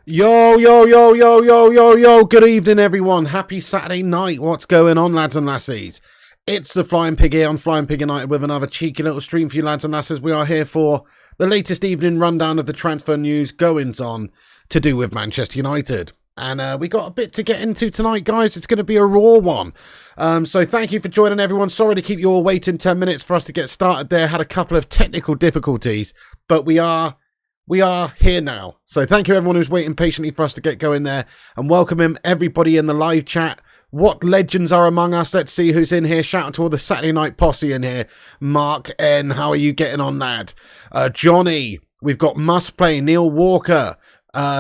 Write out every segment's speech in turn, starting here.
Yo, yo, yo, yo, yo, yo, yo. Good evening, everyone. Happy Saturday night. What's going on, lads and lassies? It's the Flying Pig here on Flying Pig United with another cheeky little stream for you, lads and lasses. We are here for the latest evening rundown of the transfer news goings on to do with Manchester United. And we got a bit to get into tonight, guys. It's going to be a raw one. So thank you for joining, everyone. Sorry to keep you all waiting 10 minutes for us to get started there. Had a couple of technical difficulties, but we are here now. So thank you everyone who's waiting patiently for us to get going there, and welcome in everybody in the live chat. What legends are among us? Let's see who's in here. Shout out to all the Saturday night posse in here. Mark N, how are you getting on, lad? Johnny, we've got Must Play, Neil Walker,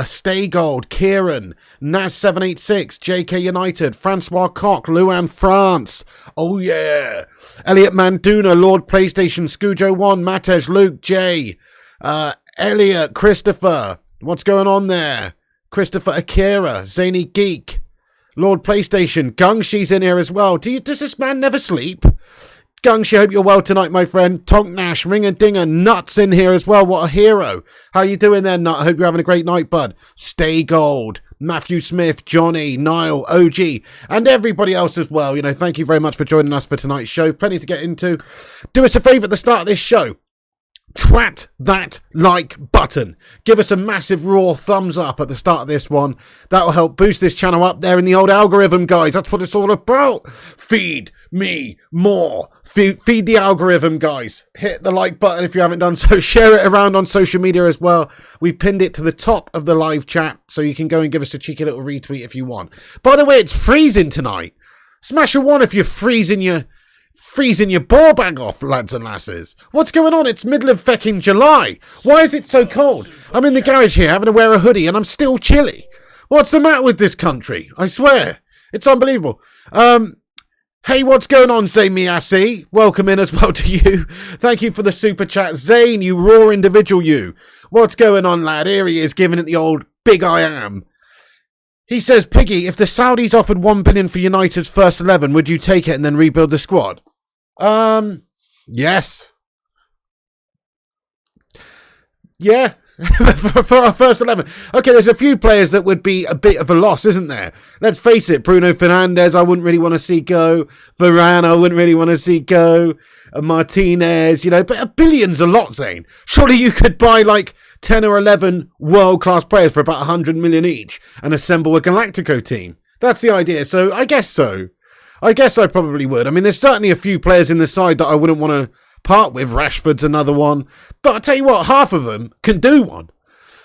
Stay Gold, Kieran, Naz786, JK United, Francois Coq, Luan France. Oh yeah. Elliot Manduna, Lord PlayStation, Scujo1, Matej, Luke J, Elliot, Christopher, what's going on there? Christopher Akira, Zany Geek, Lord PlayStation, Gungshi's in here as well. Does this man never sleep? Gungshi, hope you're well tonight, my friend. Tonk Nash, Ring and Dinger, Nuts in here as well. What a hero. How you doing there, Nut? I hope you're having a great night, bud. Stay Gold, Matthew Smith, Johnny, Niall, OG, and everybody else as well. You know, thank you very much for joining us for tonight's show. Plenty to get into. Do us a favour at the start of this show. Twat that like button. Give us a massive raw thumbs up at the start of this one. That'll help boost this channel up there in the old algorithm, guys. That's what it's all about. Feed me more. Feed the algorithm, guys. Hit the like button if you haven't done so. Share it around on social media as well. We've pinned it to the top of the live chat, so you can go and give us a cheeky little retweet if you want. By the way, it's freezing tonight. Smash a one if you're freezing your ball bag off, lads and lasses. What's going on? It's middle of fecking July. Why is it so cold? I'm in the garage here having to wear a hoodie and I'm still chilly. What's the matter with this country? I swear. It's unbelievable. Hey, what's going on, Zane Miasi? Welcome in as well to you. Thank you for the super chat. Zane, you raw individual, you. What's going on, lad? Here he is giving it the old big I am. He says, Piggy, if the Saudis offered $1 billion for United's first 11, would you take it and then rebuild the squad? Yes. Yeah, for our first 11. Okay, there's a few players that would be a bit of a loss, isn't there? Let's face it, Bruno Fernandes, I wouldn't really want to see go. Varane, I wouldn't really want to see go. Martinez, you know, but $1 billion's a lot, Zane. Surely you could buy like 10 or 11 world-class players for about 100 million each and assemble a Galactico team. That's the idea. So I guess so. I guess I probably would. I mean, there's certainly a few players in the side that I wouldn't want to part with. Rashford's another one. But I'll tell you what, half of them can do one.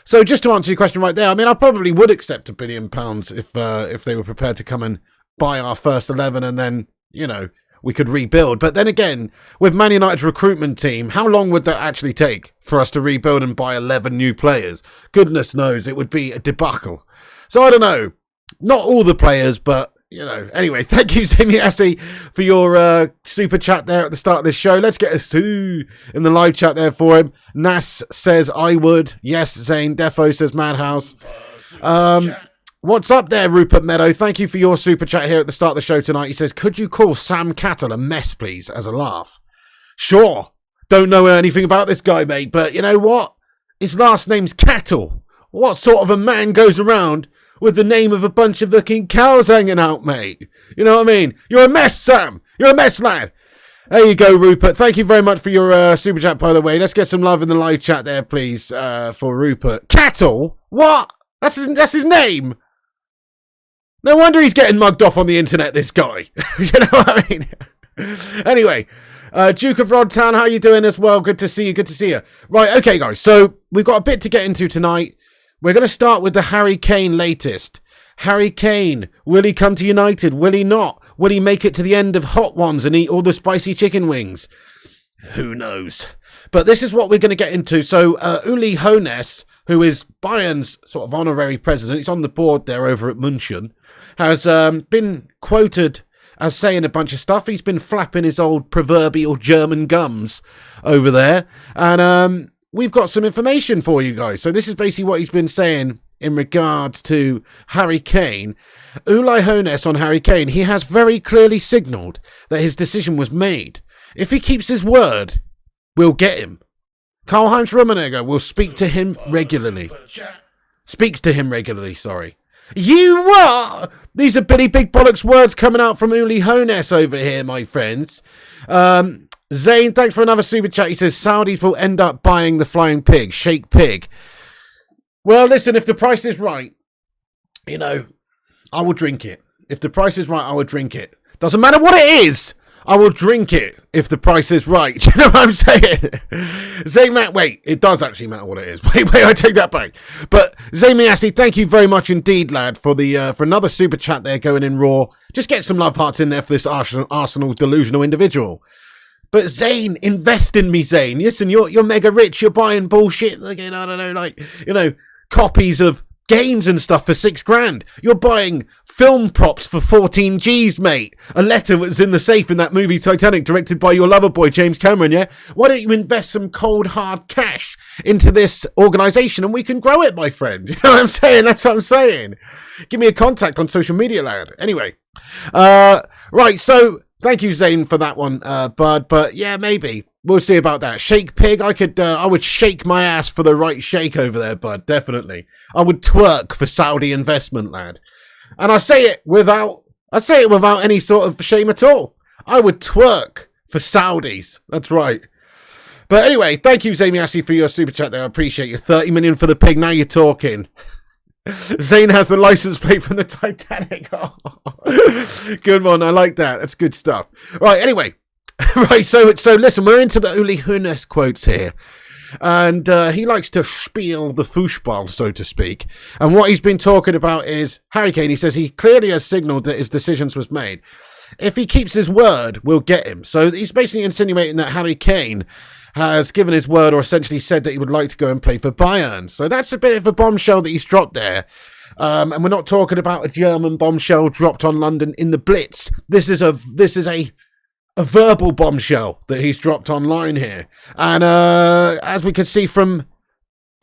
So just to answer your question right there, I mean, I probably would accept £1 billion if they were prepared to come and buy our first 11 and then, you know, we could rebuild. But then again, with Man United's recruitment team, how long would that actually take for us to rebuild and buy 11 new players? Goodness knows, it would be a debacle. So I don't know. Not all the players, but, you know. Anyway, thank you, Zemiasi, for your super chat there at the start of this show. Let's get us to in the live chat there for him. Nas says, I would. Yes, Zane. Defo says, Madhouse. What's up there, Rupert Meadow? Thank you for your super chat here at the start of the show tonight. He says, could you call Sam Cattle a mess, please, as a laugh? Sure. Don't know anything about this guy, mate, but you know what? His last name's Cattle. What sort of a man goes around with the name of a bunch of fucking cows hanging out, mate? You know what I mean? You're a mess, Sam. You're a mess, lad. There you go, Rupert. Thank you very much for your super chat, by the way. Let's get some love in the live chat there, please, for Rupert. Cattle? What? That's his name? No wonder he's getting mugged off on the internet, this guy. You know what I mean? Anyway, Duke of Rodtown, how you doing as well? Good to see you, good to see you. Right, okay, guys, so we've got a bit to get into tonight. We're going to start with the Harry Kane latest. Harry Kane, will he come to United? Will he not? Will he make it to the end of Hot Ones and eat all the spicy chicken wings? Who knows? But this is what we're going to get into. So, Uli Hoeneß, who is Bayern's sort of honorary president, he's on the board there over at Munich, has been quoted as saying a bunch of stuff. He's been flapping his old proverbial German gums over there. And we've got some information for you guys. So this is basically what he's been saying in regards to Harry Kane. Uli Hoeneß on Harry Kane. He has very clearly signalled that his decision was made. If he keeps his word, we'll get him. Karl-Heinz Rummenigge will speak to him regularly. Speaks to him regularly, sorry. You what? These are Billy Big Bollocks words coming out from Uli Hoeneß over here, my friends. Zane, thanks for another super chat. He says Saudis will end up buying the flying pig, Sheikh Pig. Well, listen, if the price is right, you know, I will drink it. If the price is right, I will drink it. Doesn't matter what it is. I will drink it if the price is right. Do you know what I'm saying? Zane Matt, wait, it does actually matter what it is. Wait, I take that back. But Zane Miassi, thank you very much indeed, lad, for the for another super chat there going in raw. Just get some love hearts in there for this Arsenal delusional individual. But Zane, invest in me, Zane. Listen, you're mega rich. You're buying bullshit. Like, I don't know, like, you know, copies of games and stuff for $6,000. You're buying film props for 14 G's, mate. A letter was in the safe in that movie Titanic, directed by your lover boy James Cameron, yeah? Why don't you invest some cold hard cash into this organisation and we can grow it, my friend? You know what I'm saying? That's what I'm saying. Give me a contact on social media, lad. Anyway, right, so thank you, Zane, for that one, bud. But yeah, maybe. We'll see about that. Shake Pig, I would shake my ass for the right shake over there, bud. Definitely. I would twerk for Saudi investment, lad. And I say it without any sort of shame at all. I would twerk for Saudis. That's right. But anyway, thank you, Zamiassi, for your super chat there. I appreciate you. 30 million for the pig. Now you're talking. Zane has the license plate from the Titanic. Oh, good one. I like that. That's good stuff. Right, anyway. Right, so listen, we're into the Uli Hoeneß quotes here. And he likes to spiel the Fußball, so to speak. And what he's been talking about is Harry Kane. He says he clearly has signalled that his decisions was made. If he keeps his word, we'll get him. So he's basically insinuating that Harry Kane has given his word, or essentially said that he would like to go and play for Bayern. So that's a bit of a bombshell that he's dropped there. And we're not talking about a German bombshell dropped on London in the Blitz. This is a verbal bombshell that he's dropped online here. And as we can see from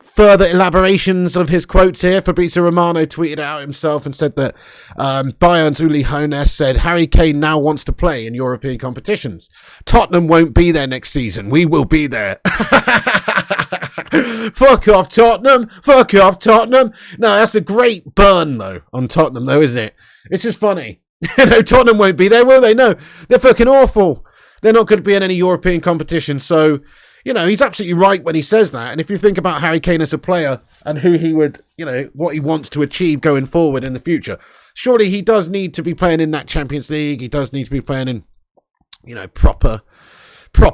further elaborations of his quotes here, Fabrizio Romano tweeted out himself and said that Bayern's Uli Hoeneß said Harry Kane now wants to play in European competitions. Tottenham won't be there next season. We will be there. Fuck off, Tottenham. Fuck off, Tottenham. No, that's a great burn, though, on Tottenham, though, isn't it? It's just funny. You know, Tottenham won't be there, will they? No, they're fucking awful. They're not going to be in any European competition. So, you know, he's absolutely right when he says that. And if you think about Harry Kane as a player and who he would, you know, what he wants to achieve going forward in the future, surely he does need to be playing in that Champions League. He does need to be playing in, you know, proper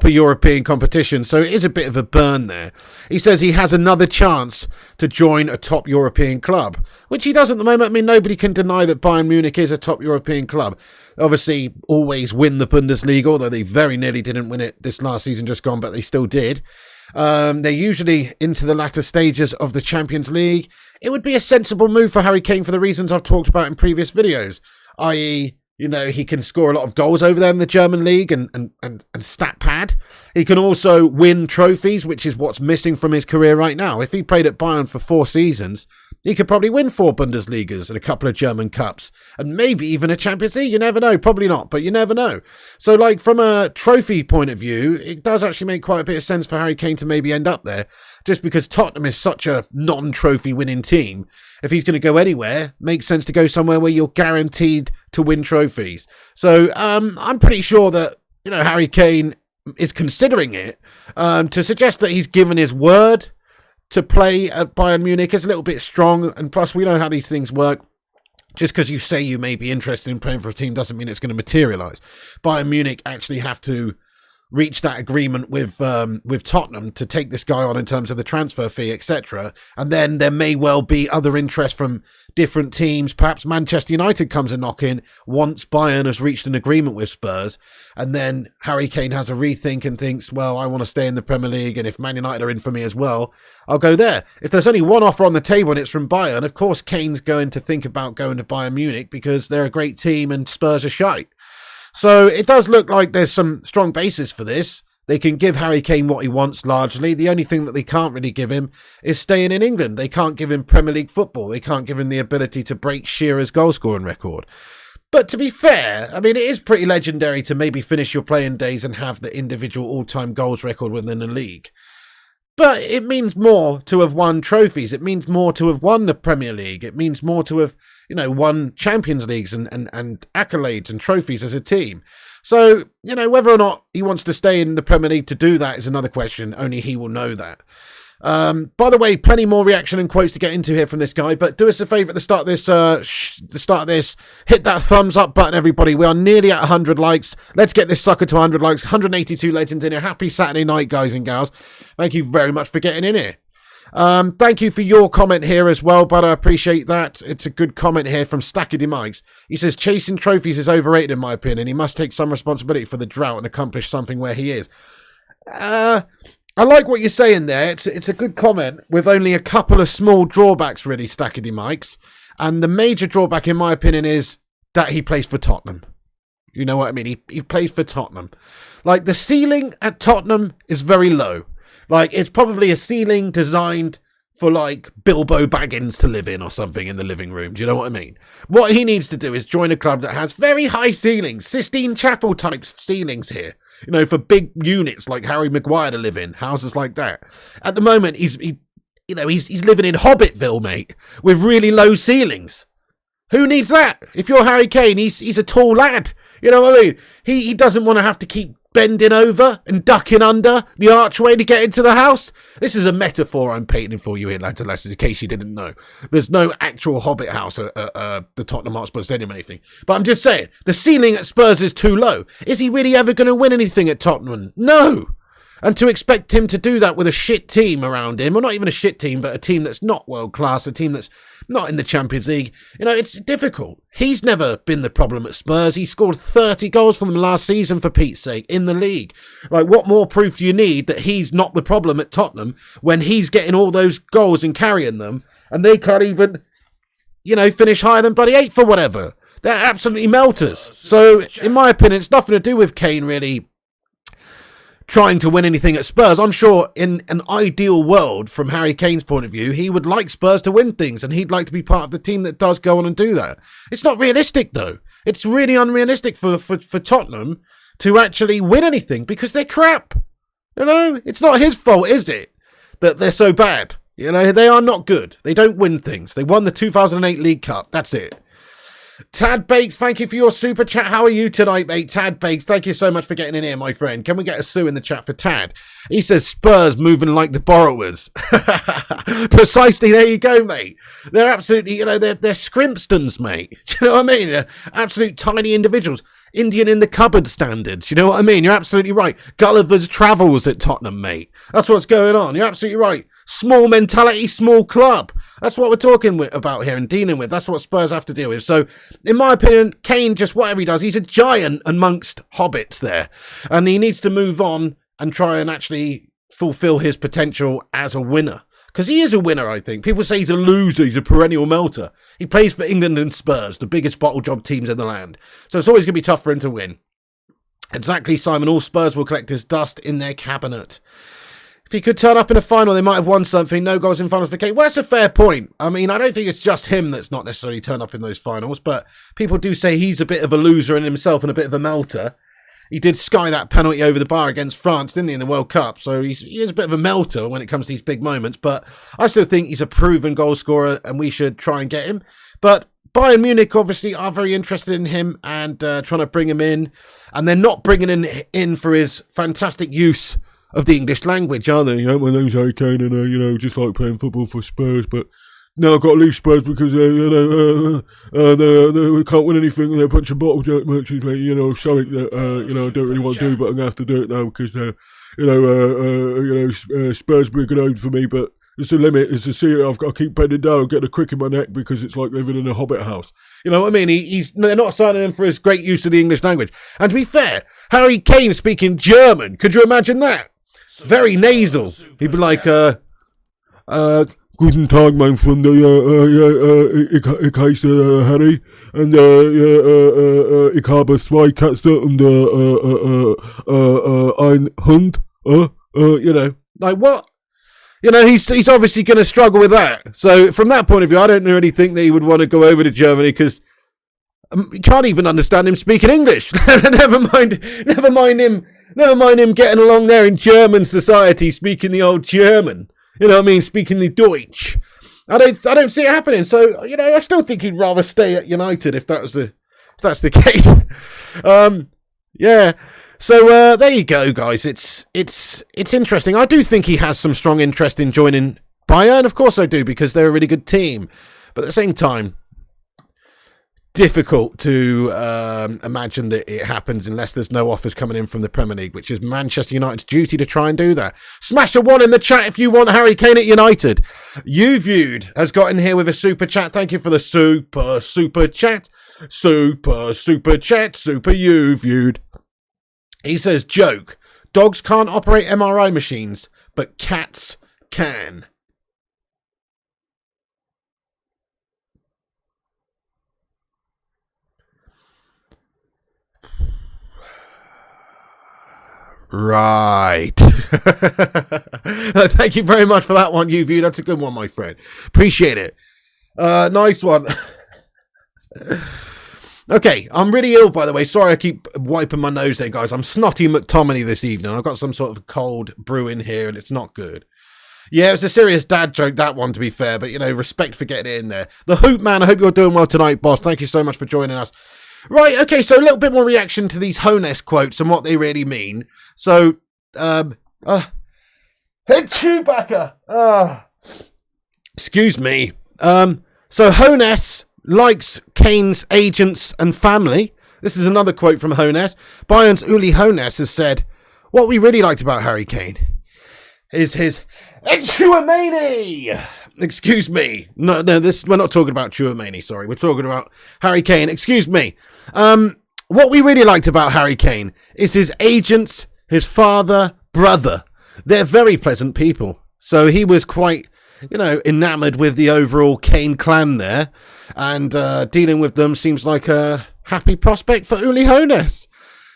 European competition. So it is a bit of a burn there. He says he has another chance to join a top European club, which he does at the moment. I mean, nobody can deny that Bayern Munich is a top European club. Obviously, always win the Bundesliga, although they very nearly didn't win it this last season just gone, but they still did. They're usually into the latter stages of the Champions League. It would be a sensible move for Harry Kane for the reasons I've talked about in previous videos, i.e., you know, he can score a lot of goals over there in the German league and stat pad. He can also win trophies, which is what's missing from his career right now. If he played at Bayern for 4 seasons, he could probably win 4 Bundesligas and a couple of German Cups and maybe even a Champions League. You never know. Probably not, but you never know. So, like, from a trophy point of view, it does actually make quite a bit of sense for Harry Kane to maybe end up there, just because Tottenham is such a non-trophy winning team. If he's going to go anywhere, makes sense to go somewhere where you're guaranteed to win trophies. So I'm pretty sure that, you know, Harry Kane is considering it. To suggest that he's given his word to play at Bayern Munich is a little bit strong. And plus, we know how these things work. Just because you say you may be interested in playing for a team doesn't mean it's going to materialise. Bayern Munich actually have to reach that agreement with Tottenham to take this guy on in terms of the transfer fee, etc. And then there may well be other interest from different teams. Perhaps Manchester United comes a knock in once Bayern has reached an agreement with Spurs. And then Harry Kane has a rethink and thinks, well, I want to stay in the Premier League. And if Man United are in for me as well, I'll go there. If there's only one offer on the table and it's from Bayern, of course, Kane's going to think about going to Bayern Munich because they're a great team and Spurs are shite. So it does look like there's some strong basis for this. They can give Harry Kane what he wants largely. The only thing that they can't really give him is staying in England. They can't give him Premier League football. They can't give him the ability to break Shearer's goal scoring record. But to be fair, I mean, it is pretty legendary to maybe finish your playing days and have the individual all-time goals record within the league. But it means more to have won trophies. It means more to have won the Premier League. It means more to have, won Champions Leagues and accolades and trophies as a team. So, whether or not he wants to stay in the Premier League to do that is another question. Only he will know that. By the way, plenty more reaction and quotes to get into here from this guy, but do us a favour at the start of this, hit that thumbs up button, everybody. We are nearly at 100 likes. Let's get this sucker to 100 likes. 182 legends in here. Happy Saturday night, guys and gals. Thank you very much for getting in here. Thank you for your comment here as well, but I appreciate that. It's a good comment here from Stacker de Mikes. He says, chasing trophies is overrated in my opinion. He must take some responsibility for the drought and accomplish something where he is. I like what you're saying there. It's a good comment with only a couple of small drawbacks, really, Stackedy Mikes. And the major drawback, in my opinion, is that he plays for Tottenham. You know what I mean? He plays for Tottenham. Like, the ceiling at Tottenham is very low. Like, it's probably a ceiling designed for, like, Bilbo Baggins to live in or something in the living room. Do you know what I mean? What he needs to do is join a club that has very high ceilings, Sistine Chapel type ceilings here. For big units like Harry Maguire to live in, houses like that. At the moment, he's living in Hobbitville, mate, with really low ceilings. Who needs that? If you're Harry Kane, he's a tall lad. You know what I mean? He doesn't want to have to keep bending over and ducking under the archway to get into the house. This is a metaphor I'm painting for you here, lads and lasses, in case you didn't know. There's no actual Hobbit house at the Tottenham Hotspur Stadium or anything. But I'm just saying, the ceiling at Spurs is too low. Is he really ever going to win anything at Tottenham? No. And to expect him to do that with a shit team around him, or not even a shit team, but a team that's not world class, a team that's not in the Champions League, it's difficult. He's never been the problem at Spurs. He scored 30 goals for them last season, for Pete's sake, in the league. Like, what more proof do you need that he's not the problem at Tottenham when he's getting all those goals and carrying them, and they can't even, finish higher than bloody 8th or whatever? They're absolutely melters. So, in my opinion, it's nothing to do with Kane really trying to win anything at Spurs. I'm sure in an ideal world, from Harry Kane's point of view, he would like Spurs to win things and he'd like to be part of the team that does go on and do that. It's not realistic, though. It's really unrealistic for Tottenham to actually win anything because they're crap. It's not his fault, is it, that they're so bad? They are not good. They don't win things. They won the 2008 League Cup. That's it. Tad Bakes, thank you for your super chat. How are you tonight, mate? Tad Bakes, thank you so much for getting in here, my friend. Can we get a sue in the chat for Tad? He says Spurs moving like the borrowers. Precisely, there you go, mate. They're absolutely, they're scrimpstons, mate. Do you know what I mean? They're absolute tiny individuals. Indian in the cupboard standards. You know what I mean? You're absolutely right. Gulliver's Travels at Tottenham, mate. That's what's going on. You're absolutely right. Small mentality, small club. That's what we're talking about here and dealing with. That's what Spurs have to deal with. So, in my opinion, Kane, just whatever he does, he's a giant amongst hobbits there. And he needs to move on and try and actually fulfill his potential as a winner. Because he is a winner, I think. People say he's a loser, he's a perennial melter. He plays for England and Spurs, the biggest bottle job teams in the land. So it's always going to be tough for him to win. Exactly, Simon. All Spurs will collect his dust in their cabinet. If he could turn up in a final, they might have won something. No goals in finals for Kane. Well, that's a fair point. I mean, I don't think it's just him that's not necessarily turned up in those finals, but people do say he's a bit of a loser in himself and a bit of a melter. He did sky that penalty over the bar against France, didn't he, in the World Cup? So he is a bit of a melter when it comes to these big moments, but I still think he's a proven goal scorer and we should try and get him. But Bayern Munich obviously are very interested in him and trying to bring him in, and they're not bringing him in for his fantastic use of the English language, are they? My name's Harry Kane and, just like playing football for Spurs, but now I've got to leave Spurs because, they can't win anything. They're a bunch of bottle merchants, mate. Something that, I don't really want to do, but I'm going to have to do it now because, Spurs will be a good home for me, but there's a limit. There's a ceiling. I've got to keep bending down and getting a crick in my neck because it's like living in a hobbit house. You know what I mean? They're not signing him for his great use of the English language. And to be fair, Harry Kane speaking German, could you imagine that? Very nasal. He'd be like, Guten Tag, mein Freund. Ich heiße Harry und ich habe 2 Katzen und ein Hund. Like what? He's obviously going to struggle with that. So from that point of view, I don't really think that he would want to go over to Germany because You can't even understand him speaking English. never mind him getting along there in German society, speaking the old German. You know what I mean? Speaking the Deutsch. I don't see it happening. So, you know, I still think he'd rather stay at United if that's the case. Yeah. So there you go, guys. It's interesting. I do think he has some strong interest in joining Bayern. Of course I do, because they're a really good team. But at the same time, difficult to imagine that it happens unless there's no offers coming in from the Premier League, which is Manchester United's duty to try and do that. Smash a 1 in the chat if you want Harry Kane at United. You Viewed has got in here with a super chat. Thank you for the super chat. Super chat. Super You Viewed. He says, joke. Dogs can't operate MRI machines, but cats can. Right. Thank you very much for that one, you View. That's a good one, my friend. Appreciate it. Nice one. Okay, I'm really ill, by the way. Sorry I keep wiping my nose there, guys. I'm snotty McTominay this evening. I've got some sort of cold brew in here, and it's not good. Yeah, it's a serious dad joke, that one, to be fair. But, you know, respect for getting it in there. The Hoop Man, I hope you're doing well tonight, boss. Thank you so much for joining us. Right, okay, so a little bit more reaction to these Hones quotes and what they really mean. So, Chewbacca! Excuse me. So Hones likes Kane's agents and family. This is another quote from Hones. Bayern's Uli Hones has said, what we really liked about Harry Kane is his Chouameni. Excuse me. No, we're not talking about Chouameni, sorry. We're talking about Harry Kane. Excuse me. What we really liked about Harry Kane is his agents, his father, brother. They're very pleasant people. So he was quite, you know, enamoured with the overall Kane clan there. And dealing with them seems like a happy prospect for Uli Hones.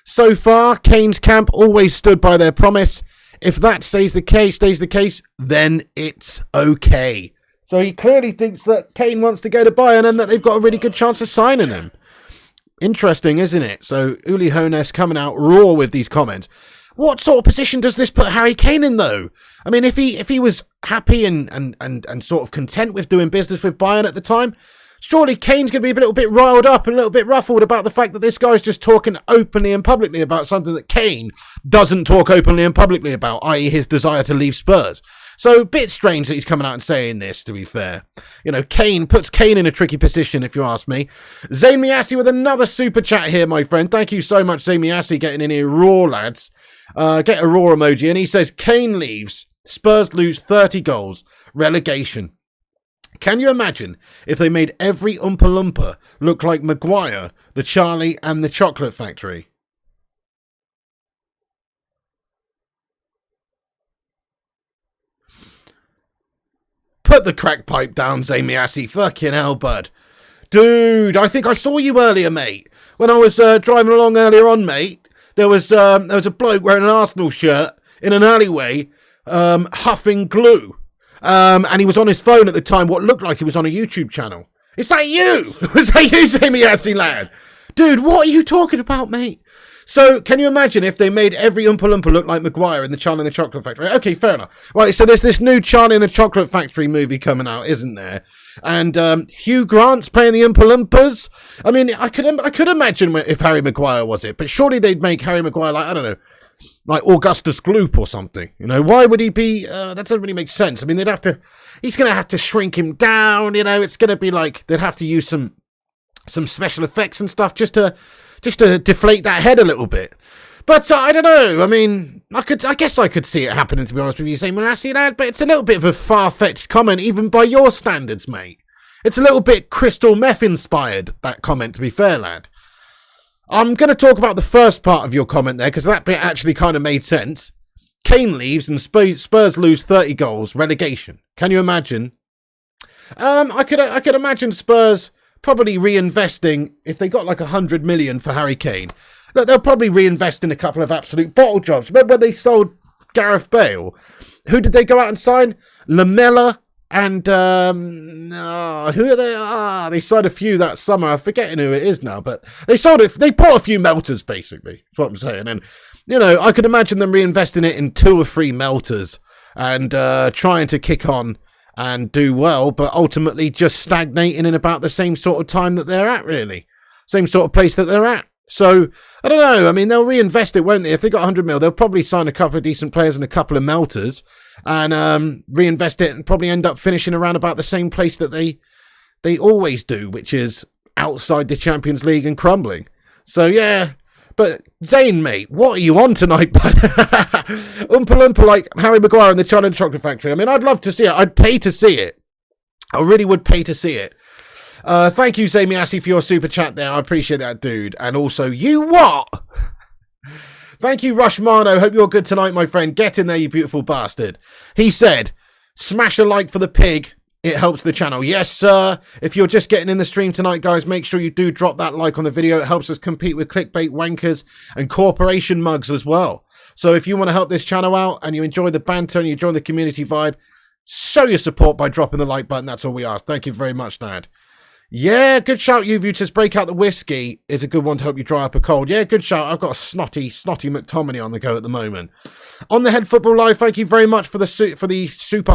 So far, Kane's camp always stood by their promise. If that stays the case, then it's okay. So he clearly thinks that Kane wants to go to Bayern and that they've got a really good chance of signing him. Interesting, isn't it? So Uli Hones coming out raw with these comments. What sort of position does this put Harry Kane in, though? I mean, if he was happy and sort of content with doing business with Bayern at the time, surely Kane's going to be a little bit riled up and a little bit ruffled about the fact that this guy's just talking openly and publicly about something that Kane doesn't talk openly and publicly about, i.e. his desire to leave Spurs. So, a bit strange that he's coming out and saying this, to be fair. You know, Kane puts Kane in a tricky position, if you ask me. Zayn Miassi with another super chat here, my friend. Thank you so much, Zayn Miassi, getting in here raw, lads. Get a raw emoji. And he says, Kane leaves, Spurs lose 30 goals, relegation. Can you imagine if they made every Oompa Loompa look like Maguire, the Charlie and the Chocolate Factory? Put the crack pipe down, Zamiassi. Fucking hell, bud. Dude, I think I saw you earlier, mate. When I was driving along earlier on, mate, there was a bloke wearing an Arsenal shirt in an alleyway, huffing glue. And he was on his phone at the time, what looked like he was on a YouTube channel. Is that you? Was that you, Zamiassi, lad? Dude, what are you talking about, mate? So, can you imagine if they made every Oompa Loompa look like Maguire in the Charlie and the Chocolate Factory? Okay, fair enough. Right, so there's this new Charlie and the Chocolate Factory movie coming out, isn't there? And Hugh Grant's playing the Oompa Loompas. I mean, I could imagine if Harry Maguire was it, but surely they'd make Harry Maguire like, I don't know, like Augustus Gloop or something. You know, why would he be, that doesn't really make sense. I mean, he's going to have to shrink him down, you know, it's going to be like, they'd have to use some special effects and stuff just to deflate that head a little bit. But I don't know. I mean, I guess I could see it happening, to be honest with you, Simon Lassie, lad. But it's a little bit of a far-fetched comment, even by your standards, mate. It's a little bit crystal meth inspired, that comment, to be fair, lad. I'm going to talk about the first part of your comment there, because that bit actually kind of made sense. Kane leaves and Spurs lose 30 goals, relegation. Can you imagine? I could imagine Spurs probably reinvesting, if they got like 100 million for Harry Kane, look, they'll probably reinvest in a couple of absolute bottle jobs. Remember when they sold Gareth Bale? Who did they go out and sign? Lamela And who are they? They signed a few that summer. I'm forgetting who it is now, but they sold it. They bought a few melters, basically. That's what I'm saying. And I could imagine them reinvesting it in 2 or 3 melters and trying to kick on and do well, but ultimately just stagnating in about the same sort of time that they're at, really. Same sort of place that they're at. So, I don't know. I mean, they'll reinvest it, won't they? If they got 100 mil, they'll probably sign a couple of decent players and a couple of melters and reinvest it and probably end up finishing around about the same place that they always do, which is outside the Champions League and crumbling. So, yeah. But, Zane, mate, what are you on tonight, bud? Oompa Loompa like Harry Maguire in the China Chocolate Factory. I mean, I'd love to see it. I'd pay to see it. I really would pay to see it. Thank you, Zamiasi, for your super chat there. I appreciate that, dude. And also, you what? Thank you, Rushmano. Hope you're good tonight, my friend. Get in there, you beautiful bastard. He said, smash a like for the pig. It helps the channel. Yes, sir. If you're just getting in the stream tonight, guys, make sure you do drop that like on the video. It helps us compete with clickbait wankers and corporation mugs as well. So if you want to help this channel out and you enjoy the banter and you join the community vibe, show your support by dropping the like button. That's all we ask. Thank you very much, Dad. Yeah, good shout, you Vutus. Break out the whiskey is a good one to help you dry up a cold. Yeah, good shout. I've got a snotty McTominay on the go at the moment. On the Head Football Live, thank you very much for the super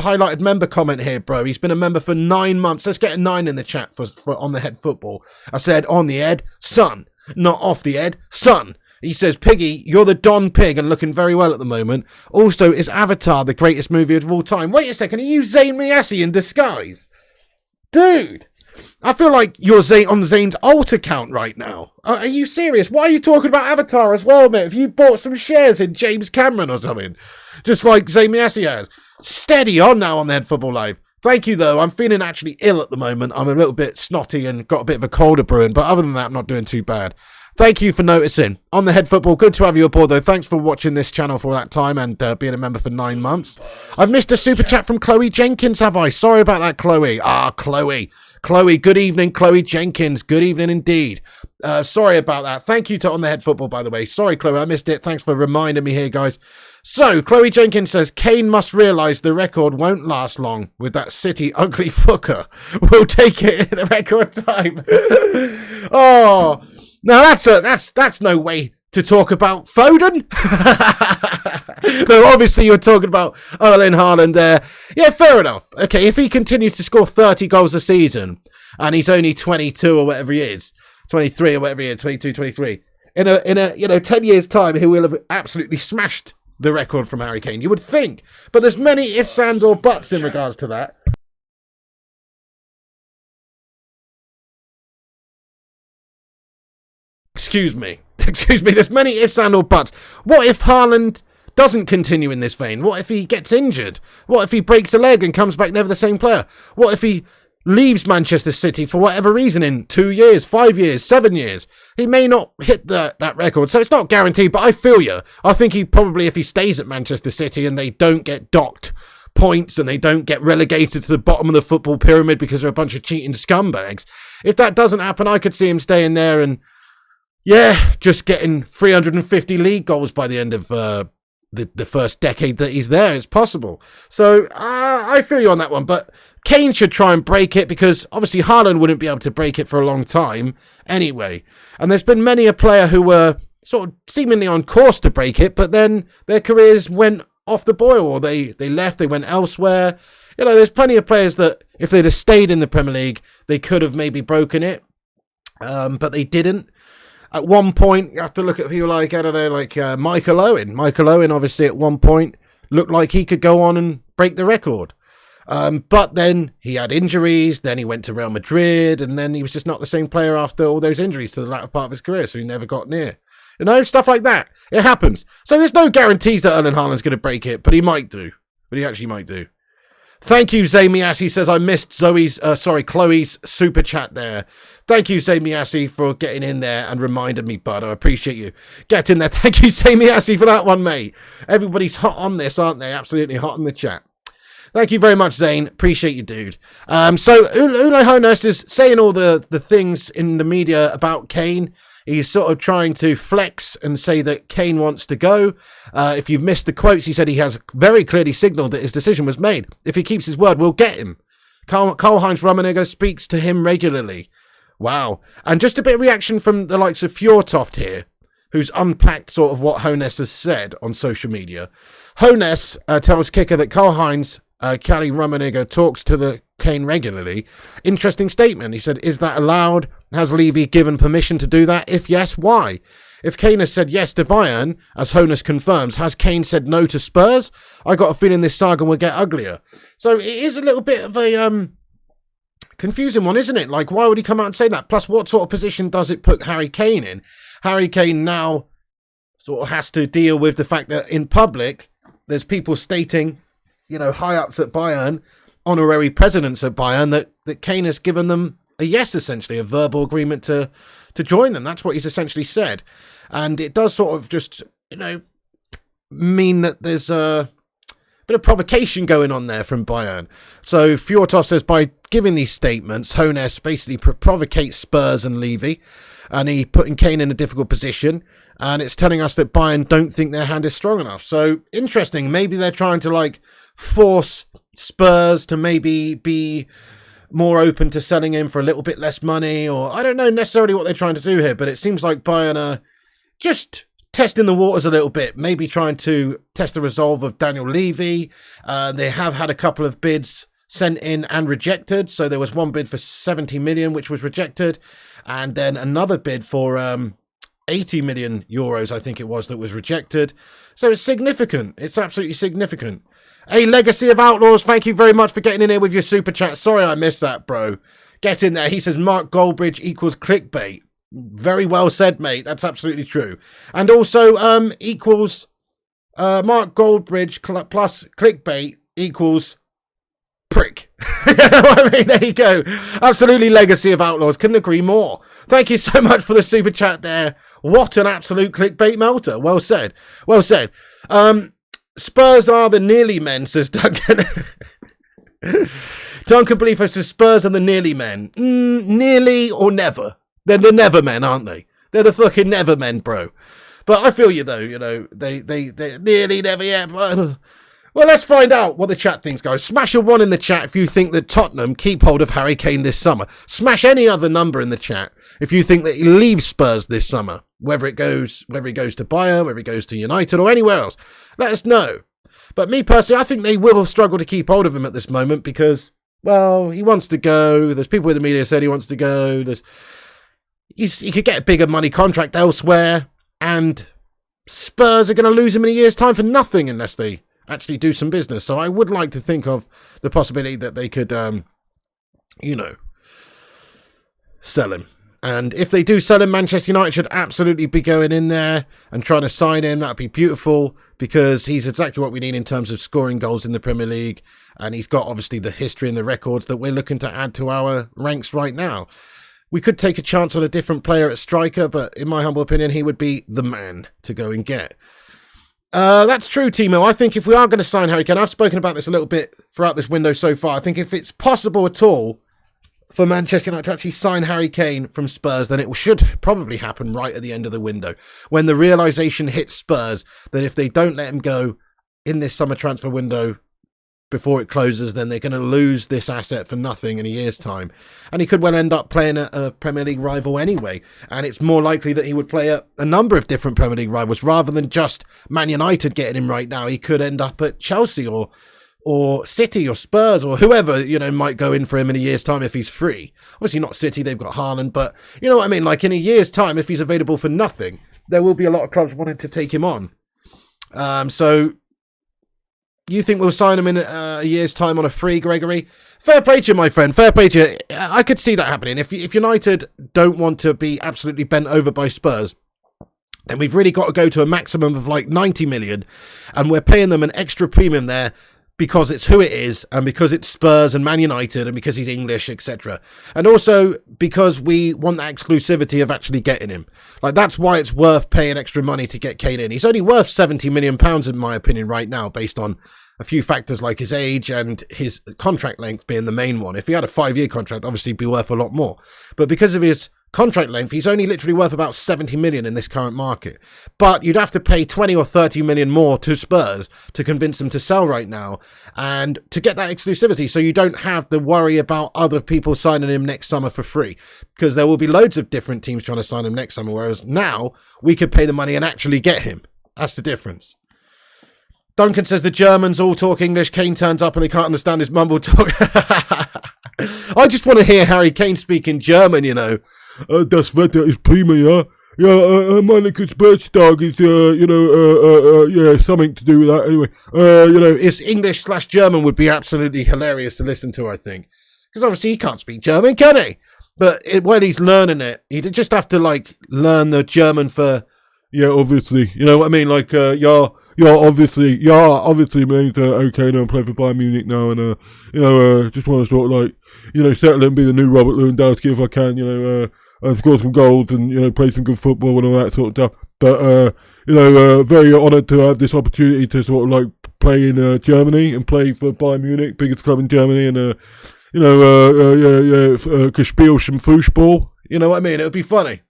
highlighted member comment here, bro. He's been a member for 9 months. Let's get a 9 in the chat for On the Head Football. I said on the Ed, son, not off the Ed, son. He says, Piggy, you're the Don Pig and looking very well at the moment. Also, is Avatar the greatest movie of all time? Wait a second, are you Zayn Miassi in disguise? Dude! I feel like you're on Zane's alt account right now. Are you serious? Why are you talking about Avatar as well, mate? Have you bought some shares in James Cameron or something? Just like Zane Miassi has. Steady on now on the Head Football Live. Thank you, though. I'm feeling actually ill at the moment. I'm a little bit snotty and got a bit of a cold brewing, but other than that, I'm not doing too bad. Thank you for noticing. On the Head Football, good to have you aboard, though. Thanks for watching this channel for that time and being a member for 9 months. I've missed a super chat from Chloe Jenkins, have I? Sorry about that, Chloe. Chloe, good evening, Chloe Jenkins. Good evening indeed. Sorry about that. Thank you to On the Head Football, by the way. Sorry, Chloe, I missed it. Thanks for reminding me here, guys. So, Chloe Jenkins says, Kane must realise the record won't last long with that City ugly fucker. We'll take it in a record time. Oh, now that's no way to talk about Foden. No, obviously you're talking about Erling Haaland there. Yeah, fair enough. Okay, if he continues to score 30 goals a season and he's only 22 or whatever he is, 23 or whatever he is, 22, 23, in a 10 years time he will have absolutely smashed the record from Harry Kane, you would think. But there's many ifs and or buts in regards to that. Excuse me, there's many ifs and or buts. What if Haaland doesn't continue in this vein? What if he gets injured? What if he breaks a leg and comes back never the same player? What if he leaves Manchester City for whatever reason in 2 years, 5 years, 7 years? He may not hit that record, so it's not guaranteed, but I feel you. I think he probably, if he stays at Manchester City and they don't get docked points and they don't get relegated to the bottom of the football pyramid because they're a bunch of cheating scumbags, if that doesn't happen, I could see him staying there and just getting 350 league goals by the end of the first decade that he's there. It's possible. So I feel you on that one. But Kane should try and break it because obviously Haaland wouldn't be able to break it for a long time anyway. And there's been many a player who were sort of seemingly on course to break it, but then their careers went off the boil or they left, they went elsewhere. There's plenty of players that if they'd have stayed in the Premier League, they could have maybe broken it, but they didn't. At one point, you have to look at people like, Michael Owen. Michael Owen, obviously, at one point, looked like he could go on and break the record. But then he had injuries, then he went to Real Madrid, and then he was just not the same player after all those injuries to the latter part of his career, so he never got near. Stuff like that. It happens. So there's no guarantees that Erling Haaland's going to break it, but he might do. But he actually might do. Thank you, Zamiassi says I missed Chloe's super chat there. Thank you, Zamiassi, for getting in there and reminding me, bud. I appreciate you. Get in there. Thank you, Zamiassi, for that one, mate. Everybody's hot on this, aren't they? Absolutely hot in the chat. Thank you very much, Zane. Appreciate you, dude. So Unai Hoeneß is saying all the things in the media about Kane. He's sort of trying to flex and say that Kane wants to go. If you've missed the quotes, he said he has very clearly signalled that his decision was made. If he keeps his word, we'll get him. Karl-Heinz Rummenigge speaks to him regularly. Wow. And just a bit of reaction from the likes of Fjortoft here, who's unpacked sort of what Hoeneß has said on social media. Hoeneß tells Kicker that Karl-Heinz Kalle Rummenigge talks to the Kane regularly. Interesting statement. He said, is that allowed? Has Levy given permission to do that? If yes, why? If Kane has said yes to Bayern, as Hoeneß confirms, has Kane said no to Spurs? I got a feeling this saga will get uglier. So it is a little bit of a confusing one, isn't it? Like, why would he come out and say that? Plus, what sort of position does it put Harry Kane in? Harry Kane now sort of has to deal with the fact that in public, there's people stating, you know, high-ups at Bayern, honorary presidents at Bayern, that Kane has given them a yes, essentially, a verbal agreement to join them. That's what he's essentially said. And it does sort of just, you know, mean that there's a bit of provocation going on there from Bayern. So Fjortoft says by giving these statements, Hoeneß basically provocates Spurs and Levy, and he putting Kane in a difficult position. And it's telling us that Bayern don't think their hand is strong enough. So interesting. Maybe they're trying to like force Spurs to maybe be more open to selling him for a little bit less money, or I don't know necessarily what they're trying to do here, but it seems like Bayern are just testing the waters a little bit, maybe trying to test the resolve of Daniel Levy. They have had a couple of bids sent in and rejected. So there was one bid for 70 million, which was rejected, and then another bid for 80 million euros, I think it was, that was rejected. So it's significant. It's absolutely significant. A Legacy of Outlaws, thank you very much for getting in here with your super chat. Sorry I missed that, bro. Get in there. He says Mark Goldbridge equals clickbait. Very well said, mate. That's absolutely true. And also equals Mark Goldbridge plus clickbait equals prick. You know what I mean? There you go. Absolutely Legacy of Outlaws. Couldn't agree more. Thank you so much for the super chat there. What an absolute clickbait melter. Well said. Well said. Spurs are the nearly men, says Duncan. Duncan Believer says Spurs are the nearly men. Nearly or never. They're the never men, aren't they? They're the fucking never men, bro. But I feel you though, you know, they nearly never yet. Well, let's find out what the chat thinks, guys. Smash a 1 in the chat if you think that Tottenham keep hold of Harry Kane this summer. Smash any other number in the chat if you think that he leaves Spurs this summer. Whether he goes to Bayern, whether he goes to United or anywhere else. Let us know. But me personally, I think they will struggle to keep hold of him at this moment because, well, he wants to go. There's people in the media said he wants to go. He could get a bigger money contract elsewhere, and Spurs are going to lose him in a year's time for nothing unless they actually do some business. So I would like to think of the possibility that they could, you know, sell him. And if they do sell him, Manchester United should absolutely be going in there and trying to sign him. That'd be beautiful because he's exactly what we need in terms of scoring goals in the Premier League. And he's got obviously the history and the records that we're looking to add to our ranks right now. We could take a chance on a different player at striker, but in my humble opinion, he would be the man to go and get. That's true, Timo. I think if we are going to sign Harry Kane, I've spoken about this a little bit throughout this window so far. I think if it's possible at all for Manchester United to actually sign Harry Kane from Spurs, then it should probably happen right at the end of the window, when the realisation hits Spurs that if they don't let him go in this summer transfer window before it closes, then they're going to lose this asset for nothing in a year's time. And he could well end up playing a Premier League rival anyway. And it's more likely that he would play a number of different Premier League rivals rather than just Man United getting him right now. He could end up at Chelsea or City or Spurs or whoever, you know, might go in for him in a year's time if he's free. Obviously not City, they've got Haaland, but you know what I mean? Like in a year's time, if he's available for nothing, there will be a lot of clubs wanting to take him on. So you think we'll sign him in a year's time on a free, Gregory? Fair play to you, my friend. Fair play to you. I could see that happening. If United don't want to be absolutely bent over by Spurs, then we've really got to go to a maximum of like 90 million, and we're paying them an extra premium there because it's who it is, and because it's Spurs and Man United, and because he's English, etc. And also because we want that exclusivity of actually getting him. Like, that's why it's worth paying extra money to get Kane in. He's only worth £70 million, in my opinion, right now, based on a few factors like his age and his contract length being the main one. If he had a 5-year contract, obviously he'd be worth a lot more. But because of his contract length, he's only literally worth about 70 million in this current market. But you'd have to pay 20 or 30 million more to Spurs to convince them to sell right now and to get that exclusivity, so you don't have to worry about other people signing him next summer for free, because there will be loads of different teams trying to sign him next summer, whereas now we could pay the money and actually get him. That's the difference. Duncan says the Germans all talk English. Kane turns up and they can't understand his mumble talk. I just want to hear Harry Kane speak in German, you know. Das Wetter ist prima, ja. Yeah, meine Geburtstag is, yeah, something to do with that. Anyway, it's English/German would be absolutely hilarious to listen to, I think. Because obviously he can't speak German, can he? But when he's learning it, he'd just have to, like, learn the German for, yeah, obviously. You know what I mean? Like, obviously means, okay, now I'm playing for Bayern Munich now, and, just want to sort of, like, settle and be the new Robert Lewandowski if I can, and score some goals and, play some good football and all that sort of stuff. But, very honoured to have this opportunity to sort of, like, play in Germany and play for Bayern Munich, biggest club in Germany, and, gespielt some Fußball. You know what I mean? It would be funny.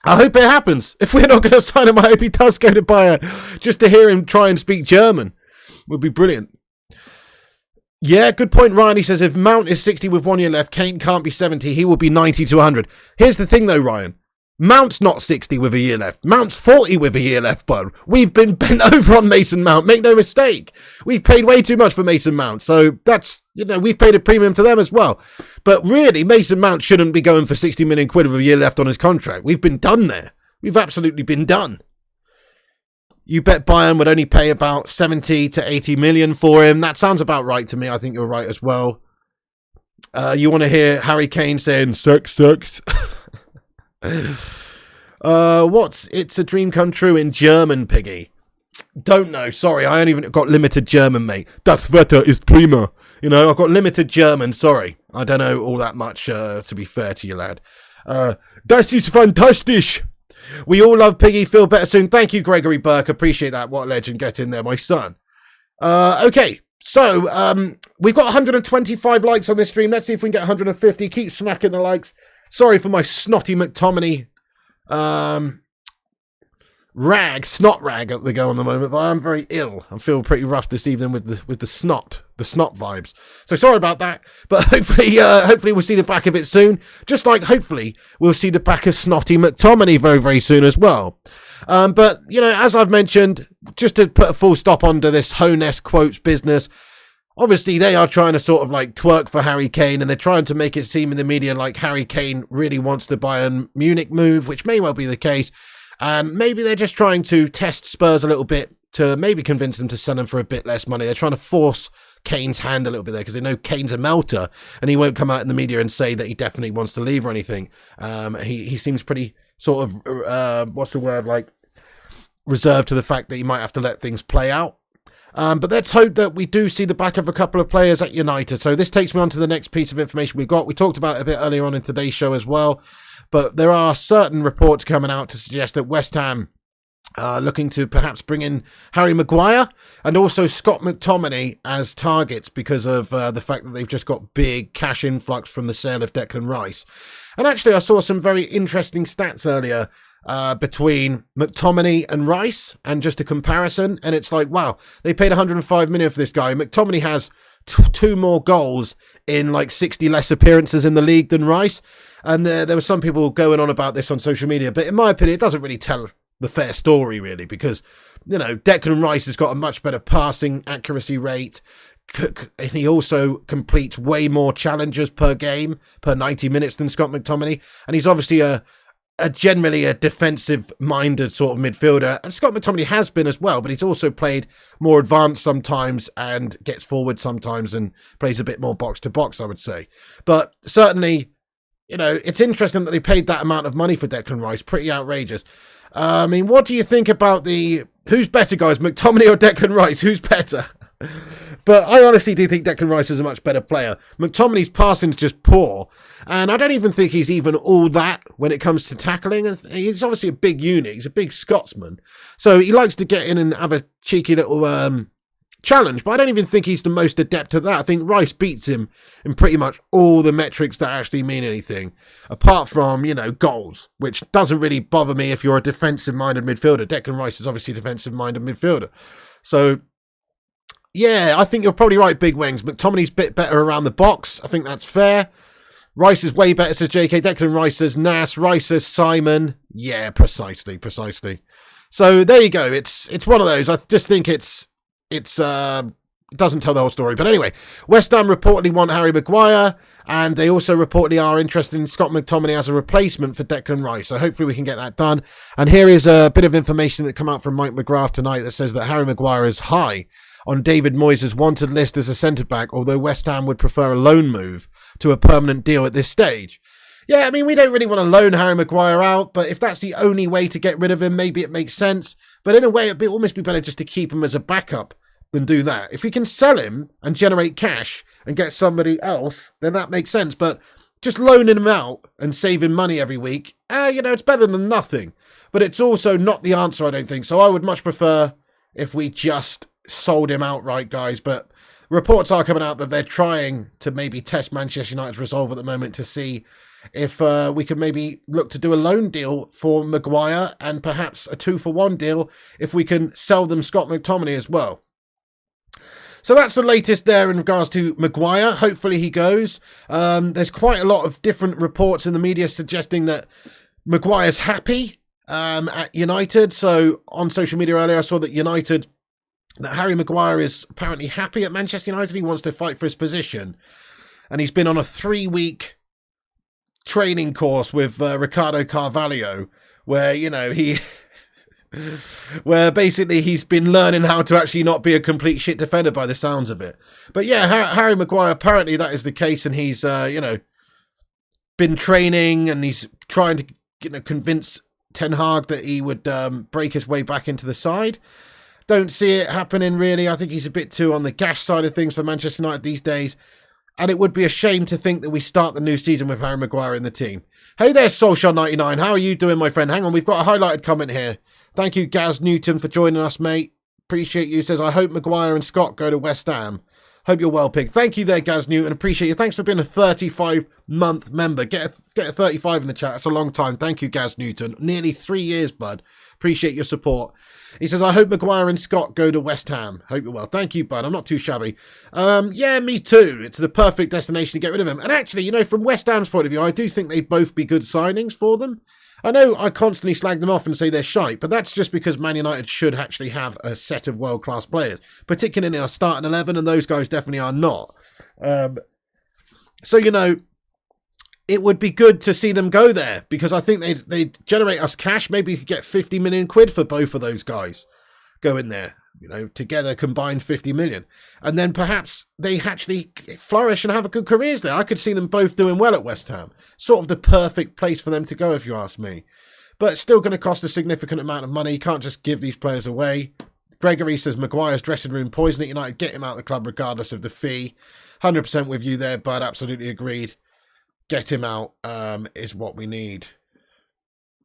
I hope it happens. If we're not going to sign him, I hope he does go to Bayern. Just to hear him try and speak German would be brilliant. Yeah, good point, Ryan. He says, if Mount is 60 with 1 year left, Kane can't be 70. He will be 90 to 100. Here's the thing, though, Ryan. Mount's not 60 with a year left. Mount's 40 with a year left, bud. We've been bent over on Mason Mount. Make no mistake. We've paid way too much for Mason Mount. So that's, we've paid a premium to them as well. But really, Mason Mount shouldn't be going for 60 million quid with a year left on his contract. We've been done there. We've absolutely been done. You bet Bayern would only pay about 70 to 80 million for him. That sounds about right to me. I think you're right as well. You want to hear Harry Kane saying, sex. It's a dream come true in German, Piggy? Don't know. Sorry, I only got limited German, mate. Das Wetter ist prima. I've got limited German. Sorry. I don't know all that much, to be fair to you, lad. Das ist fantastisch. We all love Piggy. Feel better soon. Thank you, Gregory Burke. Appreciate that. What a legend. Get in there, my son. Okay. So, we've got 125 likes on this stream. Let's see if we can get 150. Keep smacking the likes. Sorry for my snotty McTominay snot rag at the go on the moment, but I'm very ill. I'm feeling pretty rough this evening with the snot vibes. So sorry about that, but hopefully we'll see the back of it soon. Just like hopefully we'll see the back of snotty McTominay very, very soon as well. But as I've mentioned, just to put a full stop onto this Honest quotes business. Obviously, they are trying to sort of like twerk for Harry Kane, and they're trying to make it seem in the media like Harry Kane really wants the Bayern Munich move, which may well be the case. And maybe they're just trying to test Spurs a little bit to maybe convince them to sell him for a bit less money. They're trying to force Kane's hand a little bit there because they know Kane's a melter, and he won't come out in the media and say that he definitely wants to leave or anything. He seems pretty sort of, reserved to the fact that he might have to let things play out. But let's hope that we do see the back of a couple of players at United. So this takes me on to the next piece of information we've got. We talked about it a bit earlier on in today's show as well. But there are certain reports coming out to suggest that West Ham are looking to perhaps bring in Harry Maguire and also Scott McTominay as targets because of the fact that they've just got big cash influx from the sale of Declan Rice. And actually, I saw some very interesting stats earlier between McTominay and Rice, and just a comparison, and it's like, wow, they paid 105 million for this guy. McTominay has two more goals in like 60 less appearances in the league than Rice, and there were some people going on about this on social media, but in my opinion, it doesn't really tell the fair story, really, because, Declan Rice has got a much better passing accuracy rate, and he also completes way more challenges per game, per 90 minutes than Scott McTominay, and he's obviously generally a defensive-minded sort of midfielder, and Scott McTominay has been as well, but he's also played more advanced sometimes and gets forward sometimes and plays a bit more box-to-box, I would say. But certainly, it's interesting that they paid that amount of money for Declan Rice. Pretty outrageous. I mean, what do you think about who's better, guys, McTominay or Declan Rice? Who's better? But I honestly do think Declan Rice is a much better player. McTominay's passing's just poor, and I don't even think he's even all that when it comes to tackling. He's obviously a big unit. He's a big Scotsman, so he likes to get in and have a cheeky little challenge, but I don't even think he's the most adept at that. I think Rice beats him in pretty much all the metrics that actually mean anything, apart from, you know, goals, which doesn't really bother me if you're a defensive-minded midfielder. Declan Rice is obviously a defensive-minded midfielder. So, yeah, I think you're probably right, Big Wings. McTominay's a bit better around the box. I think that's fair. Rice is way better, says JK. Declan Rice says Nas. Rice says Simon. Yeah, precisely. So, there you go. It's one of those. I just think it doesn't tell the whole story. But anyway, West Ham reportedly want Harry Maguire, and they also reportedly are interested in Scott McTominay as a replacement for Declan Rice. So hopefully we can get that done. And here is a bit of information that come out from Mike McGrath tonight that says that Harry Maguire is high on David Moyes' wanted list as a centre-back, although West Ham would prefer a loan move to a permanent deal at this stage. Yeah, I mean, we don't really want to loan Harry Maguire out, but if that's the only way to get rid of him, maybe it makes sense. But in a way, it'd almost be better just to keep him as a backup than do that. If we can sell him and generate cash and get somebody else, then that makes sense. But just loaning him out and saving money every week, you know, it's better than nothing. But it's also not the answer, I don't think. So I would much prefer if we just sold him outright, guys. But reports are coming out that they're trying to maybe test Manchester United's resolve at the moment to see if we could maybe look to do a loan deal for Maguire and perhaps a 2-for-1 deal if we can sell them Scott McTominay as well. So that's the latest there in regards to Maguire. Hopefully he goes. There's quite a lot of different reports in the media suggesting that Maguire's happy at United. So on social media earlier, I saw that Harry Maguire is apparently happy at Manchester United. He wants to fight for his position. And he's been on a 3-week training course with Ricardo Carvalho, where, you know, where basically he's been learning how to actually not be a complete shit defender by the sounds of it. But yeah, Harry Maguire, apparently that is the case, and he's, you know, been training, and he's trying to, you know, convince Ten Hag that he would break his way back into the side. Don't see it happening, really. I think he's a bit too on the gash side of things for Manchester United these days. And it would be a shame to think that we start the new season with Harry Maguire in the team. Hey there, Solskjaer99. How are you doing, my friend? Hang on, we've got a highlighted comment here. Thank you, Gaz Newton, for joining us, mate. Appreciate you. Says, I hope Maguire and Scott go to West Ham. Hope you're well picked. Thank you there, Gaz Newton. Appreciate you. Thanks for being a 35-month member. Get a 35 in the chat. That's a long time. Thank you, Gaz Newton. Nearly 3 years, bud. Appreciate your support. He says, I hope Maguire and Scott go to West Ham. Hope you're well. Thank you, bud. I'm not too shabby. Yeah, me too. It's the perfect destination to get rid of him. And actually, you know, from West Ham's point of view, I do think they'd both be good signings for them. I know I constantly slag them off and say they're shite, but that's just because Man United should actually have a set of world-class players, particularly in our starting 11, and those guys definitely are not. So, you know, it would be good to see them go there, because I think they'd generate us cash. Maybe you could get 50 million quid for both of those guys. Go in there, you know, together combined 50 million. And then perhaps they actually flourish and have a good careers there. I could see them both doing well at West Ham. Sort of the perfect place for them to go, if you ask me. But it's still going to cost a significant amount of money. You can't just give these players away. Gregory says, Maguire's dressing room poison at United. Get him out of the club regardless of the fee. 100% with you there, bud. Absolutely agreed. Get him out is what we need.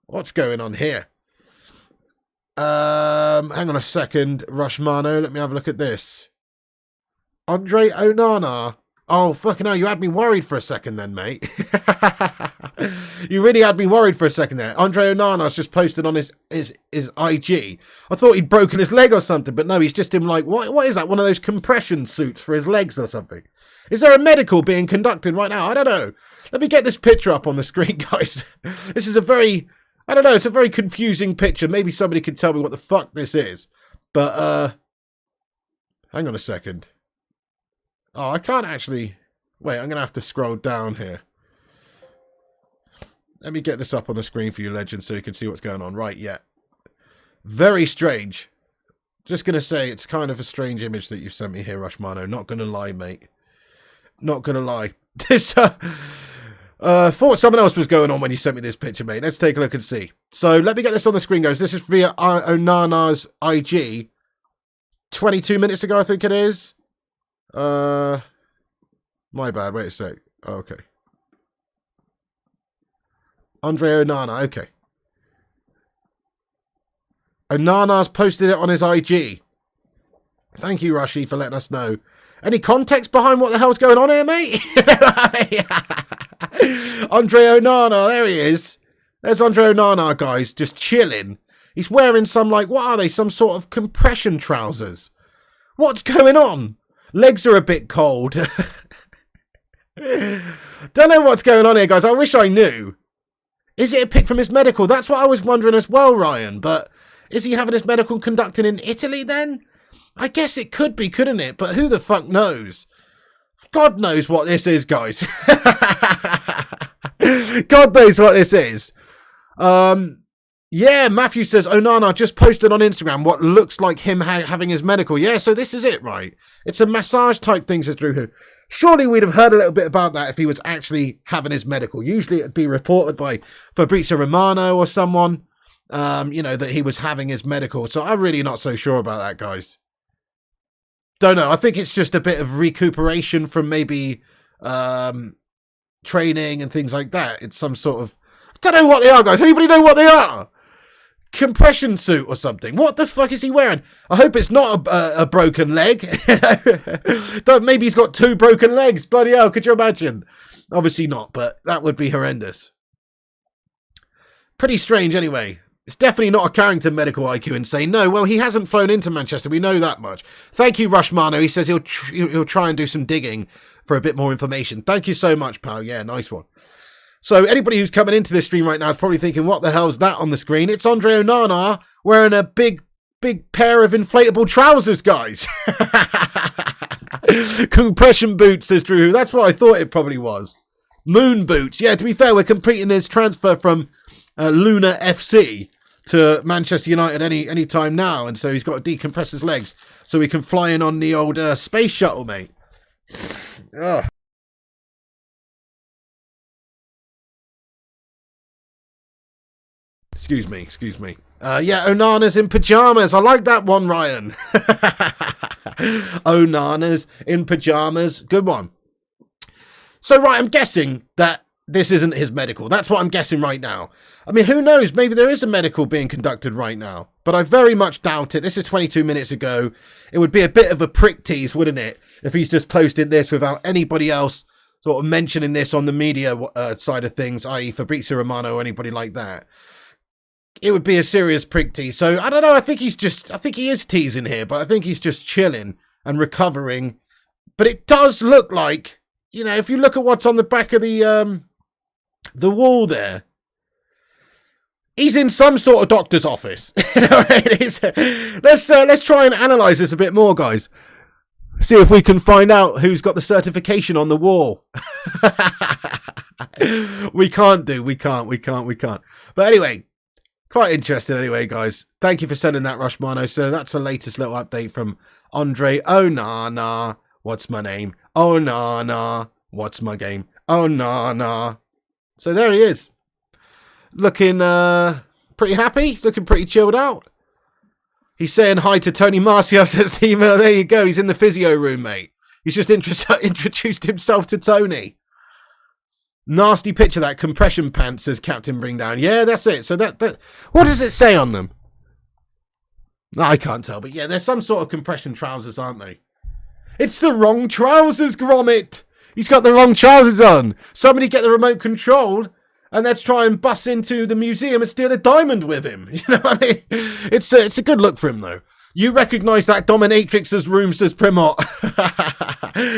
What's going on here? Hang on a second, Rushmano. Let me have a look at this. Andre Onana. Oh, fucking hell, you had me worried for a second then, mate. You really had me worried for a second there. Andre Onana's just posted on his IG. I thought he'd broken his leg or something, but no, he's just in like, what is that? One of those compression suits for his legs or something. Is there a medical being conducted right now? I don't know. Let me get this picture up on the screen, guys. This is a very, I don't know, it's a very confusing picture. Maybe somebody could tell me what the fuck this is. But, hang on a second. Oh, I can't actually, wait, I'm going to have to scroll down here. Let me get this up on the screen for you, legends, so you can see what's going on. Right, yeah. Very strange. Just going to say, it's kind of a strange image that you sent me here, Rushmano. Not going to lie, mate. Not going to lie. This, thought something else was going on when you sent me this picture, mate. Let's take a look and see. So, let me get this on the screen, guys. This is via Onana's IG. 22 minutes ago, I think it is. My bad. Wait a sec. Oh, okay. Andre Onana. Okay. Onana's posted it on his IG. Thank you, Rushy, for letting us know. Any context behind what the hell's going on here, mate? Andre Onana, there he is. There's Andre Onana, guys, just chilling. He's wearing some, like, what are they? Some sort of compression trousers. What's going on? Legs are a bit cold. Don't know what's going on here, guys. I wish I knew. Is it a pic from his medical? That's what I was wondering as well, Ryan. But is he having his medical conducted in Italy then? I guess it could be, couldn't it? But who the fuck knows? God knows what this is, guys. God knows what this is. Yeah, Matthew says, Onana just posted on Instagram what looks like him having his medical. Yeah, so this is it, right? It's a massage type thing, says Drew. Surely we'd have heard a little bit about that if he was actually having his medical. Usually it'd be reported by Fabrizio Romano or someone, that he was having his medical. So I'm really not so sure about that, guys. Don't know. I think it's just a bit of recuperation from maybe training and things like that. It's some sort of... I don't know what they are, guys. Anybody know what they are? Compression suit or something. What the fuck is he wearing? I hope it's not a broken leg. Maybe he's got 2 broken legs. Bloody hell, could you imagine? Obviously not, but that would be horrendous. Pretty strange anyway. It's definitely not a Carrington medical IQ insane. No, well, he hasn't flown into Manchester. We know that much. Thank you, Rushmano. He says he'll try and do some digging for a bit more information. Thank you so much, pal. Yeah, nice one. So anybody who's coming into this stream right now is probably thinking, what the hell's that on the screen? It's Andre Onana wearing a big pair of inflatable trousers, guys. Compression boots, says Drew. That's what I thought it probably was. Moon boots. Yeah, to be fair, we're completing his transfer from Luna FC to Manchester United any time now. And so he's got to decompress his legs so he can fly in on the old space shuttle, mate. Ugh. Excuse me. Yeah, Onana's in pyjamas. I like that one, Ryan. Onana's in pyjamas. Good one. So, right, I'm guessing that this isn't his medical. That's what I'm guessing right now. I mean, who knows? Maybe there is a medical being conducted right now. But I very much doubt it. This is 22 minutes ago. It would be a bit of a prick tease, wouldn't it? If he's just posted this without anybody else sort of mentioning this on the media side of things, i.e. Fabrizio Romano or anybody like that. It would be a serious prick tease. So, I don't know. I think he is teasing here, but I think he's just chilling and recovering. But it does look like, if you look at what's on the back of the wall there, he's in some sort of doctor's office. Let's try and analyze this a bit more, guys. See if we can find out who's got the certification on the wall. We can't. But anyway, quite interesting anyway, guys. Thank you for sending that, Rushmano. So that's the latest little update from Andre Onana. What's my name? Onana. What's my game? Onana. So there he is. Looking pretty happy. He's looking pretty chilled out. He's saying hi to Tony Marcia, says the email. There you go. He's in the physio room, mate. He's just introduced himself to Tony. Nasty picture, that compression pants, says Captain Bring Down. Yeah, that's it. So that what does it say on them? I can't tell, but yeah, there's some sort of compression trousers, aren't they? It's the wrong trousers, Gromit. He's got the wrong trousers on. Somebody get the remote control and let's try and bust into the museum and steal a diamond with him. You know what I mean? It's a good look for him, though. You recognise that dominatrix's room, says Primot.